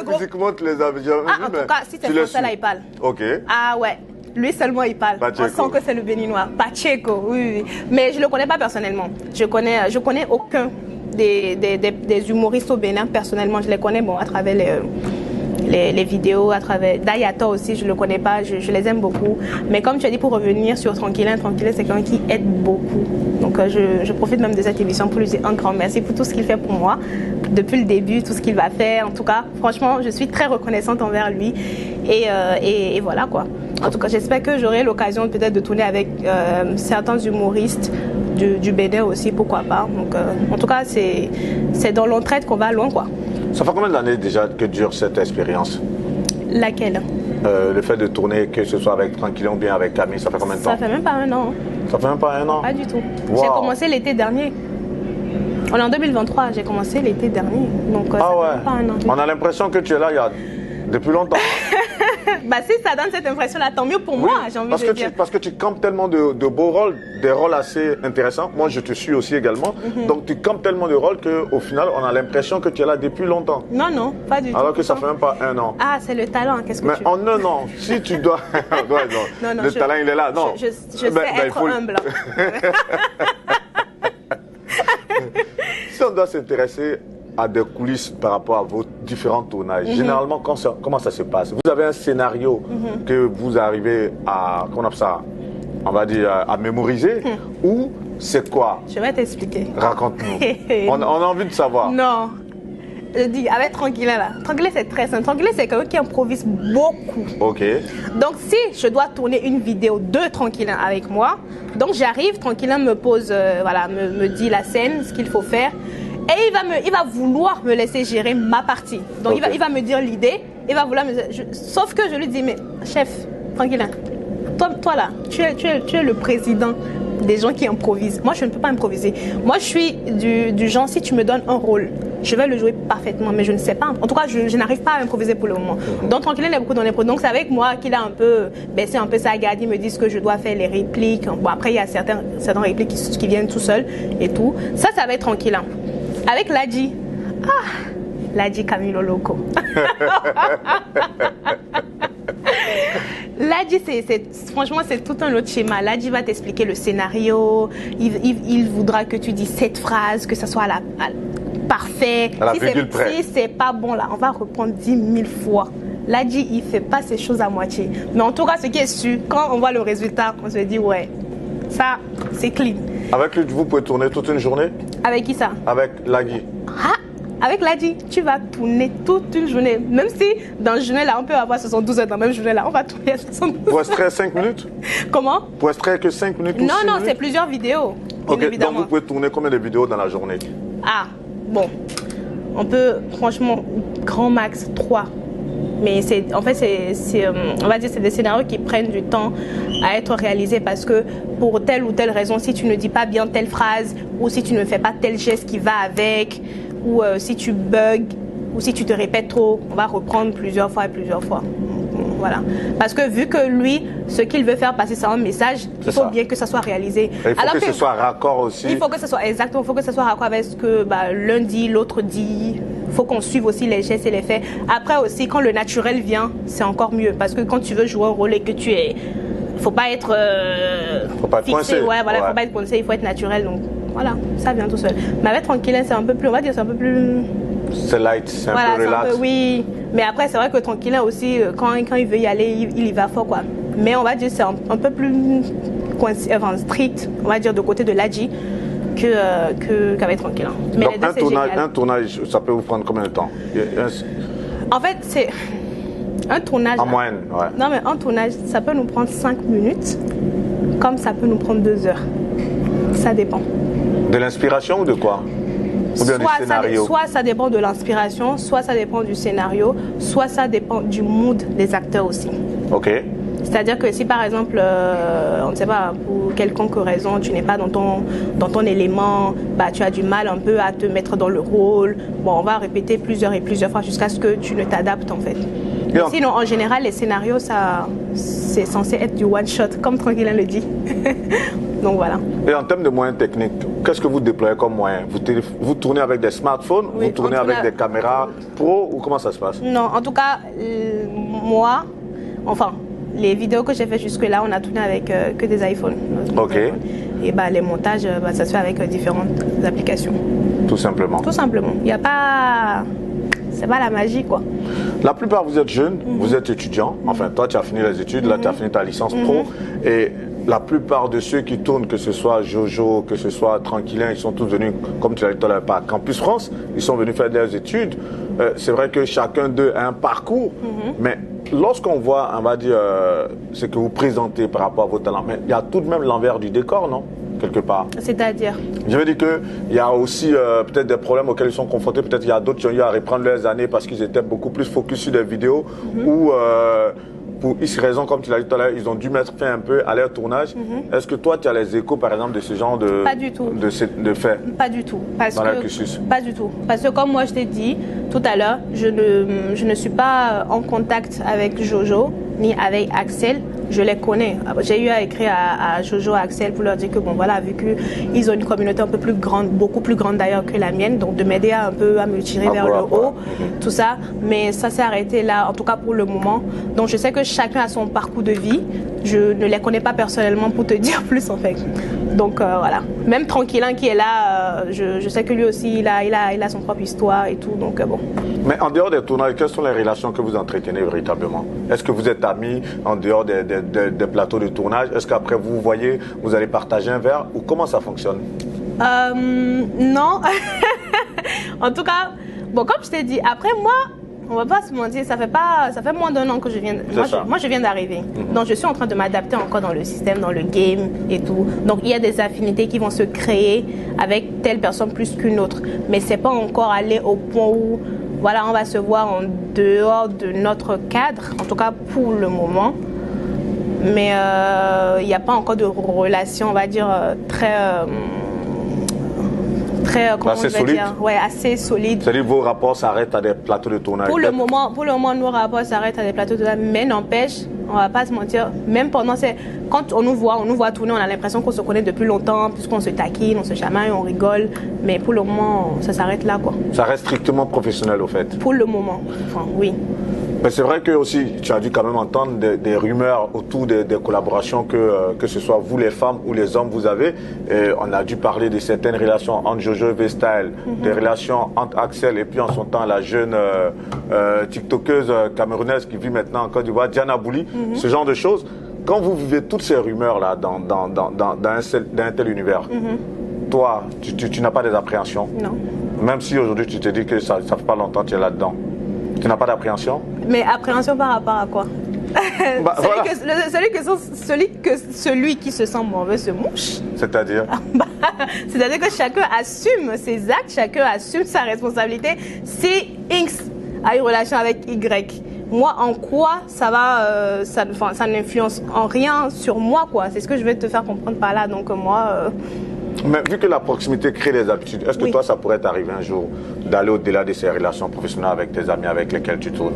que physiquement, tu les as déjà vus. En tout cas, si c'est français, là, il parle. Ok. Ah ouais. Lui seulement il parle. Pacheco. On sent que c'est le béninois. Pacheco, oui. Mais je ne le connais pas personnellement. Je connais aucun des humoristes au Bénin personnellement. Je les connais à travers les vidéos, à travers Dayato aussi, je ne le connais pas, je les aime beaucoup. Mais comme tu as dit, pour revenir sur Tranquillin, c'est quelqu'un qui aide beaucoup. Donc je profite même de cette émission pour lui dire un grand merci pour tout ce qu'il fait pour moi. Depuis le début, tout ce qu'il va faire. En tout cas, franchement, je suis très reconnaissante envers lui. Et voilà quoi. En tout cas, j'espère que j'aurai l'occasion peut-être de tourner avec certains humoristes du Bénin aussi, pourquoi pas. Donc, en tout cas, c'est dans l'entraide qu'on va loin quoi. Ça fait combien d'années déjà que dure cette expérience? Laquelle? Le fait de tourner, que ce soit avec Tranquillin ou bien avec Camille, ça fait combien de temps? Ça fait même pas un an. Ça fait même pas un an? Pas du tout. Wow. J'ai commencé l'été dernier. On est en 2023, j'ai commencé l'été dernier. Donc ça fait même pas un an. On a l'impression que tu es là depuis longtemps. Si ça donne cette impression-là, tant mieux pour moi, j'ai envie de dire. Parce que tu campes tellement de beaux rôles, des rôles assez intéressants. Moi, je te suis aussi également. Donc, tu campes tellement de rôles qu'au final, on a l'impression que tu es là depuis longtemps. Non, pas du tout. Alors que ça fait même pas un an. Ah, c'est le talent, qu'est-ce que tu veux? Mais en un an, si tu dois... non, le talent, il est là. Non. Je sais être humble. Si on doit s'intéresser à des coulisses par rapport à vos différents tournages. Généralement, comment ça se passe? Vous avez un scénario que vous arrivez à, comment on appelle ça, on va dire, à mémoriser ou c'est quoi? Je vais t'expliquer. Raconte-nous. On a envie de savoir. Non. Je dis, avec Tranquillin là. Tranquillin, c'est très simple. Tranquillin, c'est quelqu'un qui improvise beaucoup. Ok. Donc, si je dois tourner une vidéo de Tranquillin avec moi, donc j'arrive, Tranquillin me pose, voilà, me dit la scène, ce qu'il faut faire. Et il va vouloir me laisser gérer ma partie. Donc, il va me dire l'idée. Il va vouloir me dire, sauf que je lui dis, mais chef, Tranquillin, toi là, tu es le président des gens qui improvisent. Moi, je ne peux pas improviser. Moi, je suis du genre, si tu me donnes un rôle, je vais le jouer parfaitement, mais je ne sais pas. En tout cas, je n'arrive pas à improviser pour le moment. Donc, Tranquillin, il a beaucoup dans les donc c'est avec moi qu'il a un peu baissé un peu sa garde. Il me dit ce que je dois faire, les répliques. Bon, après, il y a certaines répliques qui viennent tout seuls et tout. Ça va être Tranquillin. Avec Ladji. Ladji Camilo Loco. Ladji, franchement, c'est tout un autre schéma. Ladji va t'expliquer le scénario. Il voudra que tu dises cette phrase, que ça soit parfait. Si c'est pas bon, là, on va reprendre 10 000 fois. Ladji, il fait pas ces choses à moitié. Mais en tout cas, ce qui est sûr, quand on voit le résultat, on se dit, ouais, ça, c'est clean. Avec lui, vous pouvez tourner toute une journée? Avec qui ça? Avec Ladji. Avec Ladji, tu vas tourner toute une journée. Même si dans une journée là, on peut avoir 72 heures dans la même journée là, on va tourner à 72 heures. Pour extraire 5 minutes? Comment? Pour extraire que 5 minutes ou Non, 6 non, minutes? c'est plusieurs vidéos. Ok, donc vous pouvez tourner combien de vidéos dans la journée? Bon. On peut, franchement, grand max 3. Mais en fait, on va dire c'est des scénarios qui prennent du temps à être réalisés parce que pour telle ou telle raison, si tu ne dis pas bien telle phrase ou si tu ne fais pas tel geste qui va avec ou si tu bugs ou si tu te répètes trop, on va reprendre plusieurs fois et plusieurs fois. Voilà. Parce que vu que lui, ce qu'il veut faire passer, c'est un message, il faut bien que ça soit réalisé. Et il faut que ce soit raccord aussi. Il faut que ce soit exactement, il faut que ce soit raccord avec ce que l'un dit, l'autre dit. Il faut qu'on suive aussi les gestes et les faits. Après aussi, quand le naturel vient, c'est encore mieux. Parce que quand tu veux jouer un rôle et que tu es... Faut pas être faut pas être fixé. Coincé. Ouais, voilà, faut pas être coincé, il faut être naturel. Donc voilà, ça vient tout seul. Mais avec Tranquillin, c'est un peu plus, on va dire, c'est un peu plus... C'est light, c'est un peu relax. Oui, mais après, c'est vrai que Tranquillin aussi, quand il veut y aller, il y va fort, quoi. Mais on va dire, c'est un peu plus strict, on va dire, de côté de Ladji qu'avec Tranquillin. Mais donc, les deux, un tournage, ça peut vous prendre combien de temps? En fait, c'est un tournage. En moyenne, ouais. Non, mais un tournage, ça peut nous prendre 5 minutes, comme ça peut nous prendre 2 heures. Ça dépend. De l'inspiration ou de quoi? Ou bien du scénario? Soit ça dépend de l'inspiration, soit ça dépend du scénario, soit ça dépend du mood des acteurs aussi. Ok. C'est-à-dire que si par exemple, on ne sait pas, pour quelconque raison, tu n'es pas dans ton élément, tu as du mal un peu à te mettre dans le rôle. Bon, on va répéter plusieurs et plusieurs fois jusqu'à ce que tu ne t'adaptes en fait. Sinon, en général, les scénarios, c'est censé être du one-shot, comme Tranquillin le dit. Donc voilà. Et en termes de moyens techniques, qu'est-ce que vous déployez comme moyens? Vous tournez avec des smartphones, oui, vous tournez avec des caméras pro ou comment ça se passe? Non, en tout cas, moi, enfin, les vidéos que j'ai fait jusque-là, on a tourné avec que des iPhones. Ok. Et les montages, ça se fait avec différentes applications. Tout simplement. Tout simplement. Il n'y a pas... C'est pas la magie, quoi. La plupart, vous êtes jeunes, vous êtes étudiants. Enfin, toi, tu as fini les études, là, tu as fini ta licence pro. Et la plupart de ceux qui tournent, que ce soit Jojo, que ce soit Tranquillin, ils sont tous venus, comme tu l'as dit tout à l'heure, par Campus France. Ils sont venus faire des études. C'est vrai que chacun d'eux a un parcours. Mais lorsqu'on voit, on va dire, ce que vous présentez par rapport à vos talents, mais il y a tout de même l'envers du décor, non? Quelque part. C'est-à-dire? Je veux dire qu'il y a aussi peut-être des problèmes auxquels ils sont confrontés. Peut-être qu'il y a d'autres qui ont eu à reprendre leurs années parce qu'ils étaient beaucoup plus focus sur des vidéos ou pour X raisons, comme tu l'as dit tout à l'heure, ils ont dû mettre fin un peu à leur tournage. Est-ce que toi, tu as les échos, par exemple, de ce genre de, pas du tout. de faits? Pas du tout. Dans leur cursus? Pas du tout. Parce que comme moi, je t'ai dit tout à l'heure, je ne suis pas en contact avec Jojo ni avec Axel. Je les connais. J'ai eu à écrire à Jojo, à Axel pour leur dire que bon voilà, vu qu'ils ont une communauté un peu plus grande, beaucoup plus grande d'ailleurs que la mienne, donc de m'aider un peu à me tirer vers le haut, tout ça. Mais ça s'est arrêté là, en tout cas pour le moment. Donc je sais que chacun a son parcours de vie. Je ne les connais pas personnellement pour te dire plus en fait. Donc voilà. Même Tranquillin qui est là, je sais que lui aussi, il a son propre histoire et tout. Donc bon. Mais en dehors des tournages, quelles sont les relations que vous entretenez véritablement? Est-ce que vous êtes amis en dehors des plateaux de tournage? Est-ce qu'après vous voyez, vous allez partager un verre ou comment ça fonctionne? Non. En tout cas, bon, comme je t'ai dit, après moi, on va pas se mentir, ça fait moins d'1 an que je viens. Moi, je viens d'arriver. Donc, je suis en train de m'adapter encore dans le système, dans le game et tout. Donc, il y a des affinités qui vont se créer avec telle personne plus qu'une autre. Mais c'est pas encore allé au point où, voilà, on va se voir en dehors de notre cadre, en tout cas pour le moment. Mais il n'y a pas encore de relation, on va dire, très comment assez je vais solide. dire, ouais, assez solide. C'est-à-dire que vos rapports s'arrêtent à des plateaux de tournage? Pour le moment, nos rapports s'arrêtent à des plateaux de tournage, mais n'empêche, on va pas se mentir, même pendant quand on nous voit tourner, on a l'impression qu'on se connaît depuis longtemps, puisqu'on se taquine, on se chamaille, on rigole, mais pour le moment, ça s'arrête là, quoi. Ça reste strictement professionnel au fait? Pour le moment, enfin, oui. Mais c'est vrai que aussi, tu as dû quand même entendre des rumeurs autour des collaborations que ce soit vous les femmes ou les hommes vous avez. Et on a dû parler de certaines relations entre Jojo et V-Style, des relations entre Axel et puis en son temps la jeune tiktokeuse camerounaise qui vit maintenant en Côte d'Ivoire, Diana Bouli, ce genre de choses. Quand vous vivez toutes ces rumeurs-là dans un tel univers, toi, tu n'as pas des appréhensions? Non. Même si aujourd'hui tu te dis que ça ne fait pas longtemps que tu es là-dedans. Tu n'as pas d'appréhension? Mais appréhension par rapport à quoi? Bah, voilà. Celui qui se sent mauvais se mouche. C'est-à-dire? C'est-à-dire que chacun assume ses actes, chacun assume sa responsabilité. Si X a une relation avec Y, moi, en quoi ça va, ça n'influence en rien sur moi, quoi. C'est ce que je vais te faire comprendre par là. Donc moi... Mais vu que la proximité crée des habitudes, est-ce que toi, ça pourrait t'arriver un jour d'aller au-delà de ces relations professionnelles avec tes amis avec lesquels tu tournes?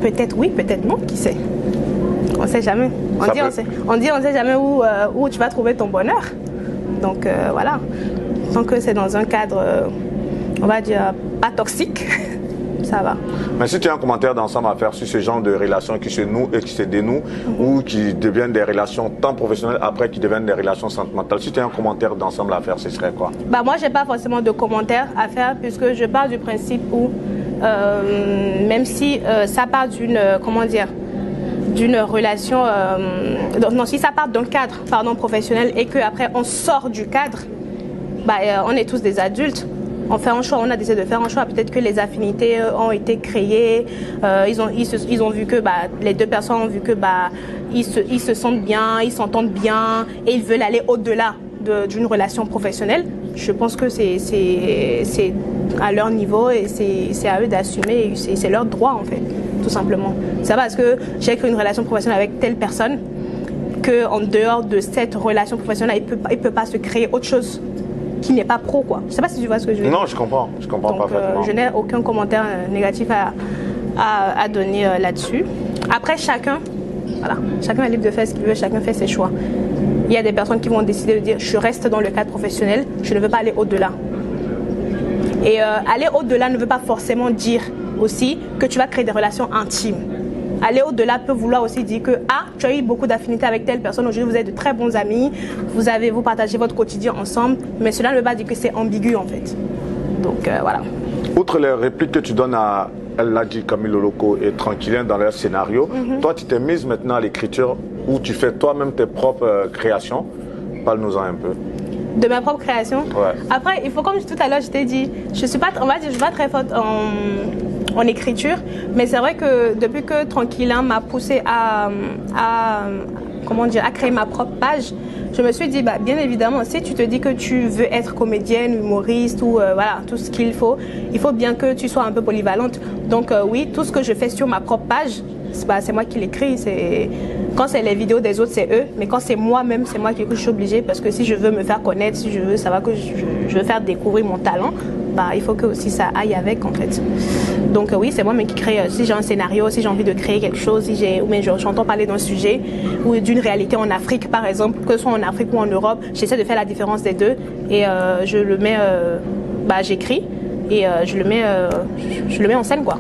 Peut-être oui, peut-être non, qui sait? On ne sait jamais. On ne sait jamais où tu vas trouver ton bonheur. Donc voilà. Tant que c'est dans un cadre, on va dire, pas toxique, ça va. Mais si tu as un commentaire d'ensemble à faire sur ce genre de relations qui se nouent et qui se dénouent, ou qui deviennent des relations tant professionnelles après qui deviennent des relations sentimentales, si tu as un commentaire d'ensemble à faire, ce serait quoi? Bah moi, j'ai pas forcément de commentaire à faire puisque je pars du principe où même si ça part d'une d'une relation, non, si ça part d'un cadre professionnel et qu'après on sort du cadre, bah, on est tous des adultes. On fait un choix, on a décidé de faire un choix. Peut-être que les affinités ont été créées. Ils ont vu que les deux personnes ont vu que ils se sentent bien, ils s'entendent bien et ils veulent aller au-delà d'une relation professionnelle. Je pense que c'est à leur niveau et c'est à eux d'assumer. C'est leur droit en fait, tout simplement. C'est parce que j'ai créé une relation professionnelle avec telle personne qu'en dehors de cette relation professionnelle, il peut pas se créer autre chose qui n'est pas pro, quoi. Je sais pas si tu vois ce que je veux dire. Non, je comprends parfaitement. Je n'ai aucun commentaire négatif à donner là-dessus. Après, chacun est libre de faire ce qu'il veut, chacun fait ses choix. Il y a des personnes qui vont décider de dire je reste dans le cadre professionnel, je ne veux pas aller au-delà. Et aller au-delà ne veut pas forcément dire aussi que tu vas créer des relations intimes. Aller au-delà peut vouloir aussi dire que tu as eu beaucoup d'affinités avec telle personne, aujourd'hui vous êtes de très bons amis, vous partagez votre quotidien ensemble, mais cela ne veut pas dire que c'est ambigu en fait. Donc voilà. Outre les répliques que tu donnes à El Hadji Camilo Loco et Tranquillin dans leur scénario, toi tu t'es mise maintenant à l'écriture où tu fais toi-même tes propres créations. Parle-nous-en un peu. De ma propre création? Ouais. Après, il faut, comme tout à l'heure je t'ai dit, je suis pas très forte en écriture, mais c'est vrai que depuis que Tranquillin m'a poussée à créer ma propre page, je me suis dit, bien évidemment, si tu te dis que tu veux être comédienne, humoriste ou voilà, tout ce qu'il faut, il faut bien que tu sois un peu polyvalente. Donc oui, tout ce que je fais sur ma propre page, c'est moi qui l'écris. Quand c'est les vidéos des autres, c'est eux, mais quand c'est moi-même, c'est moi qui écris. Je suis obligée parce que si je veux me faire connaître, si je veux savoir que je veux faire découvrir mon talent, il faut que aussi ça aille avec en fait. Donc oui, c'est moi-même qui crée. Si j'ai un scénario, si j'ai envie de créer quelque chose, j'entends parler d'un sujet ou d'une réalité en Afrique par exemple, que ce soit en Afrique ou en Europe, j'essaie de faire la différence des deux et je le mets, j'écris et je le mets en scène quoi.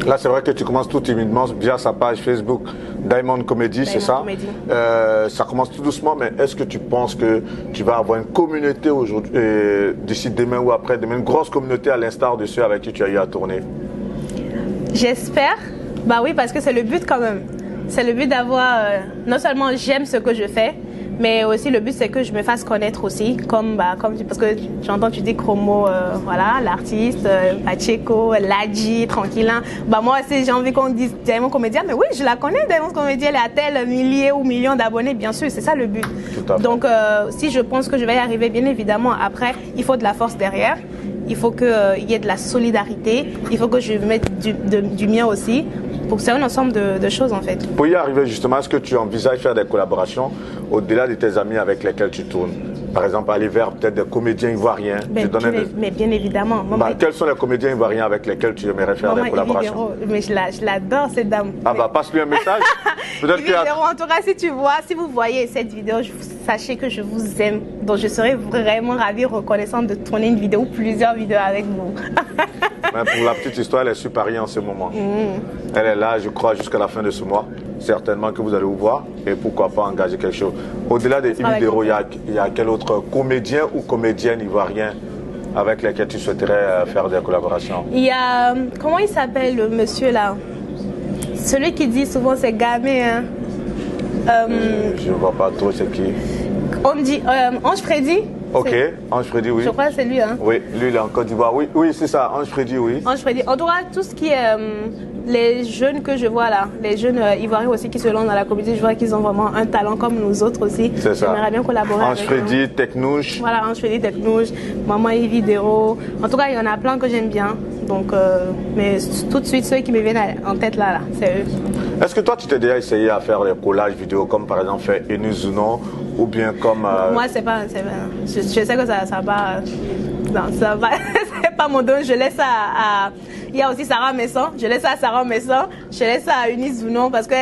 Là, c'est vrai que tu commences tout timidement via sa page Facebook Diamond Comedy, c'est ça? Comedy. Ça commence tout doucement, mais est-ce que tu penses que tu vas avoir une communauté aujourd'hui, d'ici demain ou après-demain, une grosse communauté à l'instar de ceux avec qui tu as eu à tourner? J'espère. Bah oui, parce que c'est le but quand même. C'est le but d'avoir, non seulement j'aime ce que je fais, mais aussi le but c'est que je me fasse connaître aussi, parce que j'entends tu dis Chromo, voilà, l'artiste, Pacheco, Ladji, Tranquillin. Bah moi aussi j'ai envie qu'on dise Diamond Comédien, mais oui je la connais Diamond Comédien, elle a tel milliers ou millions d'abonnés, bien sûr, c'est ça le but. Donc si je pense que je vais y arriver, bien évidemment, après il faut de la force derrière. Il faut qu'il y ait de la solidarité, il faut que je mette du mien aussi. C'est un ensemble de choses en fait. Pour y arriver justement, est-ce que tu envisages faire des collaborations au-delà de tes amis avec lesquels tu tournes? Par exemple, aller vers peut-être des comédiens ivoiriens. Mais bien évidemment. Quels sont les comédiens ivoiriens avec lesquels tu aimerais faire des collaborations? Mais je l'adore cette dame. Ah bah passe-lui un message. En tout cas, si vous voyez cette vidéo, sachez que je vous aime. Donc je serais vraiment ravie, reconnaissante de tourner une vidéo ou plusieurs vidéos avec vous. Mais pour la petite histoire, elle est sur Paris en ce moment. Elle est là, je crois, jusqu'à la fin de ce mois. Certainement que vous allez vous voir et pourquoi pas engager quelque chose. Au-delà des vidéos, il y a quel autre comédien ou comédienne ivoirien avec lesquels tu souhaiterais faire des collaborations? Il y a, comment il s'appelle le monsieur là? Celui qui dit souvent c'est gamé. Hein. Je ne vois pas trop c'est qui. On me dit Ange Freddy. Ok, Ange Freddy, oui. Je crois que c'est lui. Hein. Oui, lui il est en Côte d'Ivoire. Oui, c'est ça, Ange Freddy, oui. Ange Freddy. En tout cas, tout ce qui est les jeunes que je vois là, les jeunes ivoiriens aussi qui se lancent dans la comédie, je vois qu'ils ont vraiment un talent comme nous autres aussi. C'est ça. J'aimerais bien collaborer Ange Freddy, Technouche. Voilà, Ange Freddy, Technouche, Maman et Vidéo. En tout cas, il y en a plein que j'aime bien. Donc, mais tout de suite, ceux qui me viennent en tête là, c'est eux. Est-ce que toi, tu t'es déjà essayé à faire des collages vidéo comme par exemple fait Enes Uno ou bien comme... Moi, c'est pas... Je sais que ça va... Non, ça va... c'est pas mon don. Je laisse ça à... Il y a aussi Sarah Messon. Je laisse ça à Sarah Messon. Je laisse ça à Eunice Zounon parce que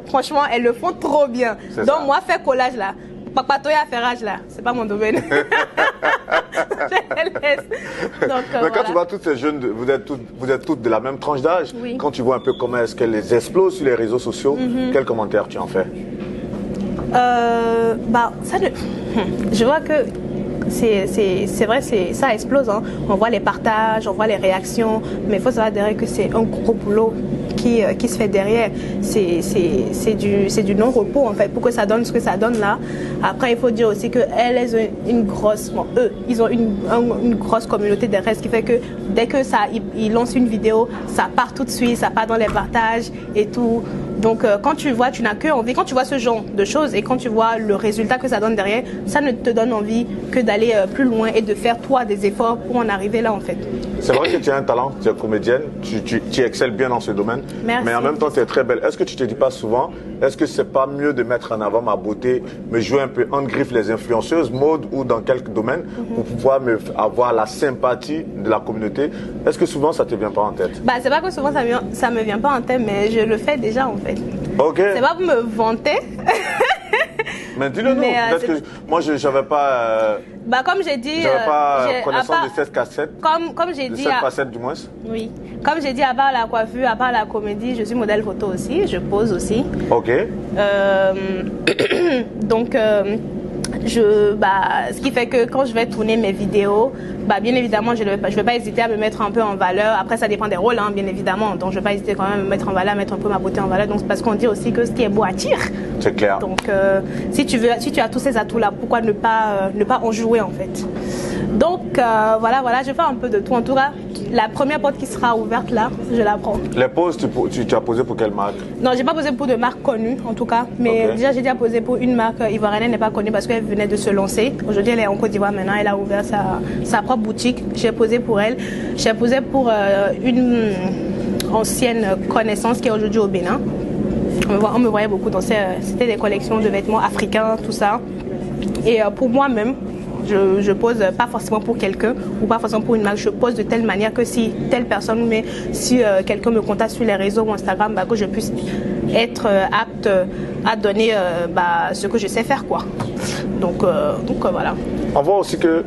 franchement, elles le font trop bien. Donc, ça. Moi, faire collage là, Papatoya ferrage là, c'est pas mon domaine. Je laisse. Donc, mais quand tu vois toutes ces jeunes, vous êtes toutes de la même tranche d'âge. Oui. Quand tu vois un peu comment est-ce qu'elles les explosent sur les réseaux sociaux, quels commentaires tu en fais? Je vois que c'est vrai, ça explose. Hein. On voit les partages, on voit les réactions, mais il faut savoir derrière que c'est un gros boulot qui se fait derrière. C'est du non-repos en fait, pour que ça donne ce que ça donne là. Après, il faut dire aussi qu'elles ont une grosse... Bon, eux, ils ont une grosse communauté derrière, ce qui fait que dès que ils lancent une vidéo, ça part tout de suite, ça part dans les partages et tout. Donc quand tu vois, tu n'as que envie, quand tu vois ce genre de choses et quand tu vois le résultat que ça donne derrière, ça ne te donne envie que d'aller plus loin et de faire toi des efforts pour en arriver là en fait. C'est vrai que tu as un talent, tu es comédienne, tu excelles bien dans ce domaine. Merci. Mais en même temps tu es très belle. Est-ce que tu te dis pas souvent, est-ce que c'est pas mieux de mettre en avant ma beauté, me jouer un peu en griffe les influenceuses, mode ou dans quelques domaines, pour pouvoir avoir la sympathie de la communauté? Est-ce que souvent ça te vient pas en tête? Bah c'est pas que souvent ça me vient pas en tête, mais je le fais déjà en fait. Ok. C'est pas pour me vanter. Mais dis-le nous, parce que moi je n'avais pas... comme j'ai dit... j'avais pas connaissance de cette cassette. Comme j'ai dit... cette facette du moins. Oui. Comme j'ai dit, à part la coiffure, à part la comédie, je suis modèle photo aussi, je pose aussi. Ok. Donc... ce qui fait que quand je vais tourner mes vidéos, bien évidemment, je vais pas hésiter à me mettre un peu en valeur. Après, ça dépend des rôles, hein, bien évidemment. Donc, je vais pas hésiter quand même à me mettre en valeur, à mettre un peu ma beauté en valeur. Donc, parce qu'on dit aussi que ce qui est beau attire. C'est clair. Donc, si tu as tous ces atouts-là, pourquoi ne pas en jouer, en fait? Donc, voilà, je fais un peu de tout. En tout cas, la première porte qui sera ouverte là, je la prends. Les poses, tu as posé pour quelle marque? Non, j'ai pas posé pour de marques connues, en tout cas. Mais déjà, j'ai déjà posé pour une marque ivoirienne, elle n'est pas connue parce qu'elle venait de se lancer. Aujourd'hui, elle est en Côte d'Ivoire maintenant. Elle a ouvert sa propre boutique. J'ai posé pour elle. J'ai posé pour une ancienne connaissance qui est aujourd'hui au Bénin. On me voyait beaucoup danser. C'était des collections de vêtements africains, tout ça. Et pour moi-même, je pose pas forcément pour quelqu'un ou pas forcément pour une marque. Je pose de telle manière que si telle personne, mais si quelqu'un me contacte sur les réseaux ou Instagram, que je puisse être apte à donner ce que je sais faire, quoi. Donc voilà. On voit aussi que,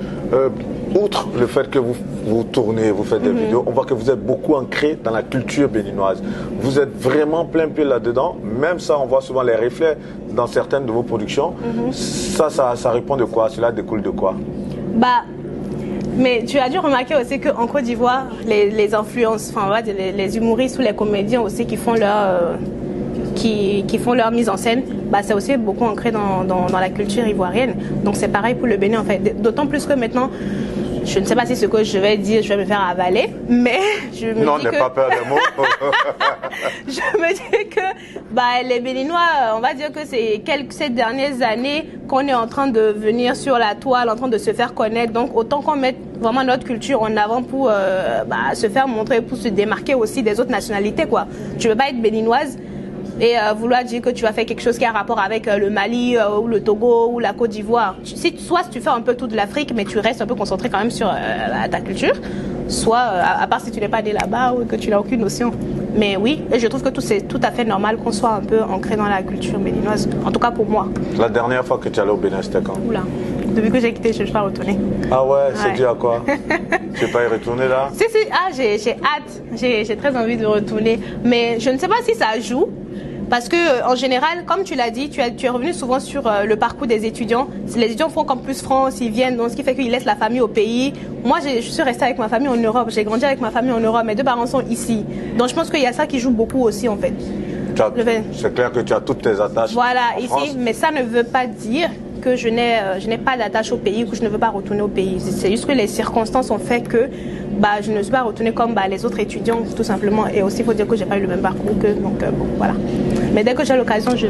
outre le fait que vous vous tournez, vous faites des vidéos, on voit que vous êtes beaucoup ancré dans la culture béninoise. Vous êtes vraiment plein pied là-dedans. Même ça, on voit souvent les reflets dans certaines de vos productions. Ça répond de quoi? Cela découle de quoi? Bah, mais tu as dû remarquer aussi qu'en Côte d'Ivoire, les influences, enfin, on va dire les humoristes ou les comédiens aussi qui font leur mise en scène, bah, c'est aussi beaucoup ancré dans la culture ivoirienne. Donc c'est pareil pour le Bénin en fait. D'autant plus que maintenant, je ne sais pas si ce que je vais dire, je vais me faire avaler, mais je me non, dis n'aie pas peur des mots. je me dis que bah, les Béninois, on va dire que c'est ces dernières années qu'on est en train de venir sur la toile, en train de se faire connaître. Donc autant qu'on mette vraiment notre culture en avant pour se faire montrer, pour se démarquer aussi des autres nationalités, quoi. Tu ne veux pas être béninoise et vouloir dire que tu vas faire quelque chose qui a rapport avec le Mali ou le Togo ou la Côte d'Ivoire. Soit tu fais un peu tout de l'Afrique, mais tu restes un peu concentré quand même sur ta culture, soit, à part si tu n'es pas né là-bas ou que tu n'as aucune notion. Mais oui, et je trouve que c'est tout à fait normal qu'on soit un peu ancré dans la culture béninoise, en tout cas pour moi. La dernière fois que tu es allé au Bénin, c'était quand? Oula, depuis que j'ai quitté, je ne suis pas retournée. Ah ouais, c'est dû à quoi? Tu n'es pas y retourné là? Si, j'ai hâte, j'ai très envie de retourner, mais je ne sais pas si ça joue. Parce que en général, comme tu l'as dit, tu es revenu souvent sur le parcours des étudiants. Les étudiants font comme plus France, ils viennent, donc ce qui fait qu'ils laissent la famille au pays. Moi, je suis restée avec ma famille en Europe, j'ai grandi avec ma famille en Europe, mes deux parents sont ici. Donc je pense qu'il y a ça qui joue beaucoup aussi en fait. C'est clair que tu as toutes tes attaches. Voilà, en ici, France. Mais ça ne veut pas dire que je n'ai pas d'attache au pays ou que je ne veux pas retourner au pays. C'est juste que les circonstances ont fait que je ne suis pas retournée comme les autres étudiants, tout simplement. Et aussi, il faut dire que je n'ai pas eu le même parcours qu'eux. Donc, bon, voilà. Mais dès que j'ai l'occasion, je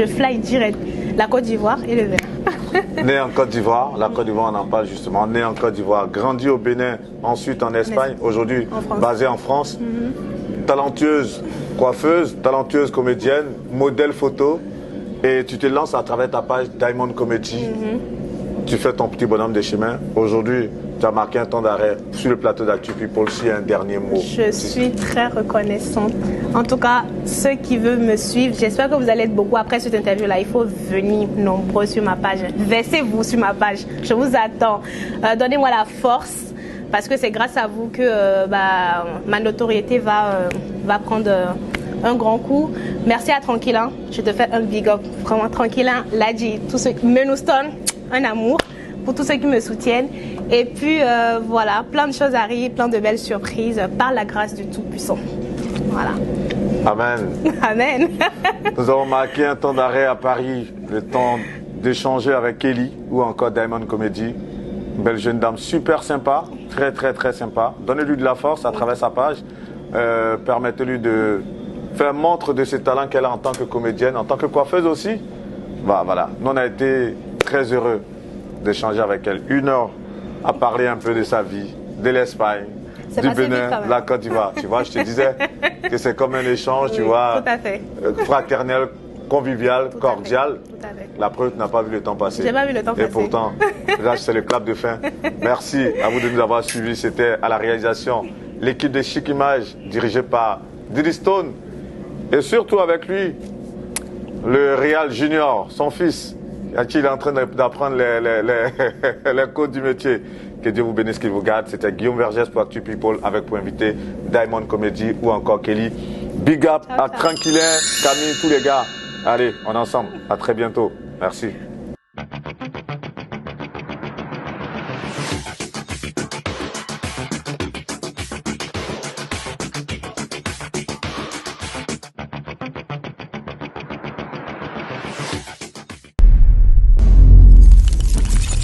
fly direct. La Côte d'Ivoire et le Bénin. Né en Côte d'Ivoire, la Côte d'Ivoire, on en parle justement. Né en Côte d'Ivoire, grandi au Bénin, ensuite en Espagne, aujourd'hui basé en France. Talentueuse coiffeuse, talentueuse comédienne, modèle photo. Et tu te lances à travers ta page Diamond Comedy. Tu fais ton petit bonhomme de chemin. Aujourd'hui, tu as marqué un temps d'arrêt sur le plateau d'Actu People. Si un dernier mot. Je suis très reconnaissante. En tout cas, ceux qui veulent me suivre, j'espère que vous allez être beaucoup après cette interview-là. Il faut venir nombreux sur ma page. Versez-vous sur ma page. Je vous attends. Donnez-moi la force. Parce que c'est grâce à vous que ma notoriété va prendre un grand coup. Merci à Tranquillin. Je te fais un big up. Vraiment, Tranquillin, Ladji, tous ceux qui me Houston, un amour pour tous ceux qui me soutiennent. Et puis, voilà, plein de choses arrivent, plein de belles surprises par la grâce du Tout-Puissant. Voilà. Amen. Amen. Nous avons marqué un temps d'arrêt à Paris, le temps d'échanger avec Kelly ou encore Diamond Comedy. Une belle jeune dame super sympa, très très très sympa. Donnez-lui de la force à travers sa page. Permettez-lui de faire montre de ses talents qu'elle a en tant que comédienne, en tant que coiffeuse aussi. Voilà. Nous, on a été très heureux d'échanger avec elle. 1 heure à parler un peu de sa vie, de l'Espagne, du Bénin, de la Côte d'Ivoire. Tu vois, je te disais que c'est comme un échange, tu vois, tout à fait. Fraternel, convivial, Tout cordial. Tout à fait. La preuve, tu n'as pas vu le temps passer. J'ai pas vu le temps passer. Et pourtant, là, c'est le clap de fin. Merci à vous de nous avoir suivis. C'était à la réalisation l'équipe de Chic Images, dirigée par Diddy Stone. Et surtout avec lui, le Réal Junior, son fils, à qui il est en train d'apprendre les codes du métier. Que Dieu vous bénisse, qu'il vous garde. C'était Guillaume Vergès pour Actu People avec pour invité Diamond Comedy ou encore Kelly. Big up à Tranquillin, Camille, tous les gars. Allez, on est ensemble. À très bientôt. Merci.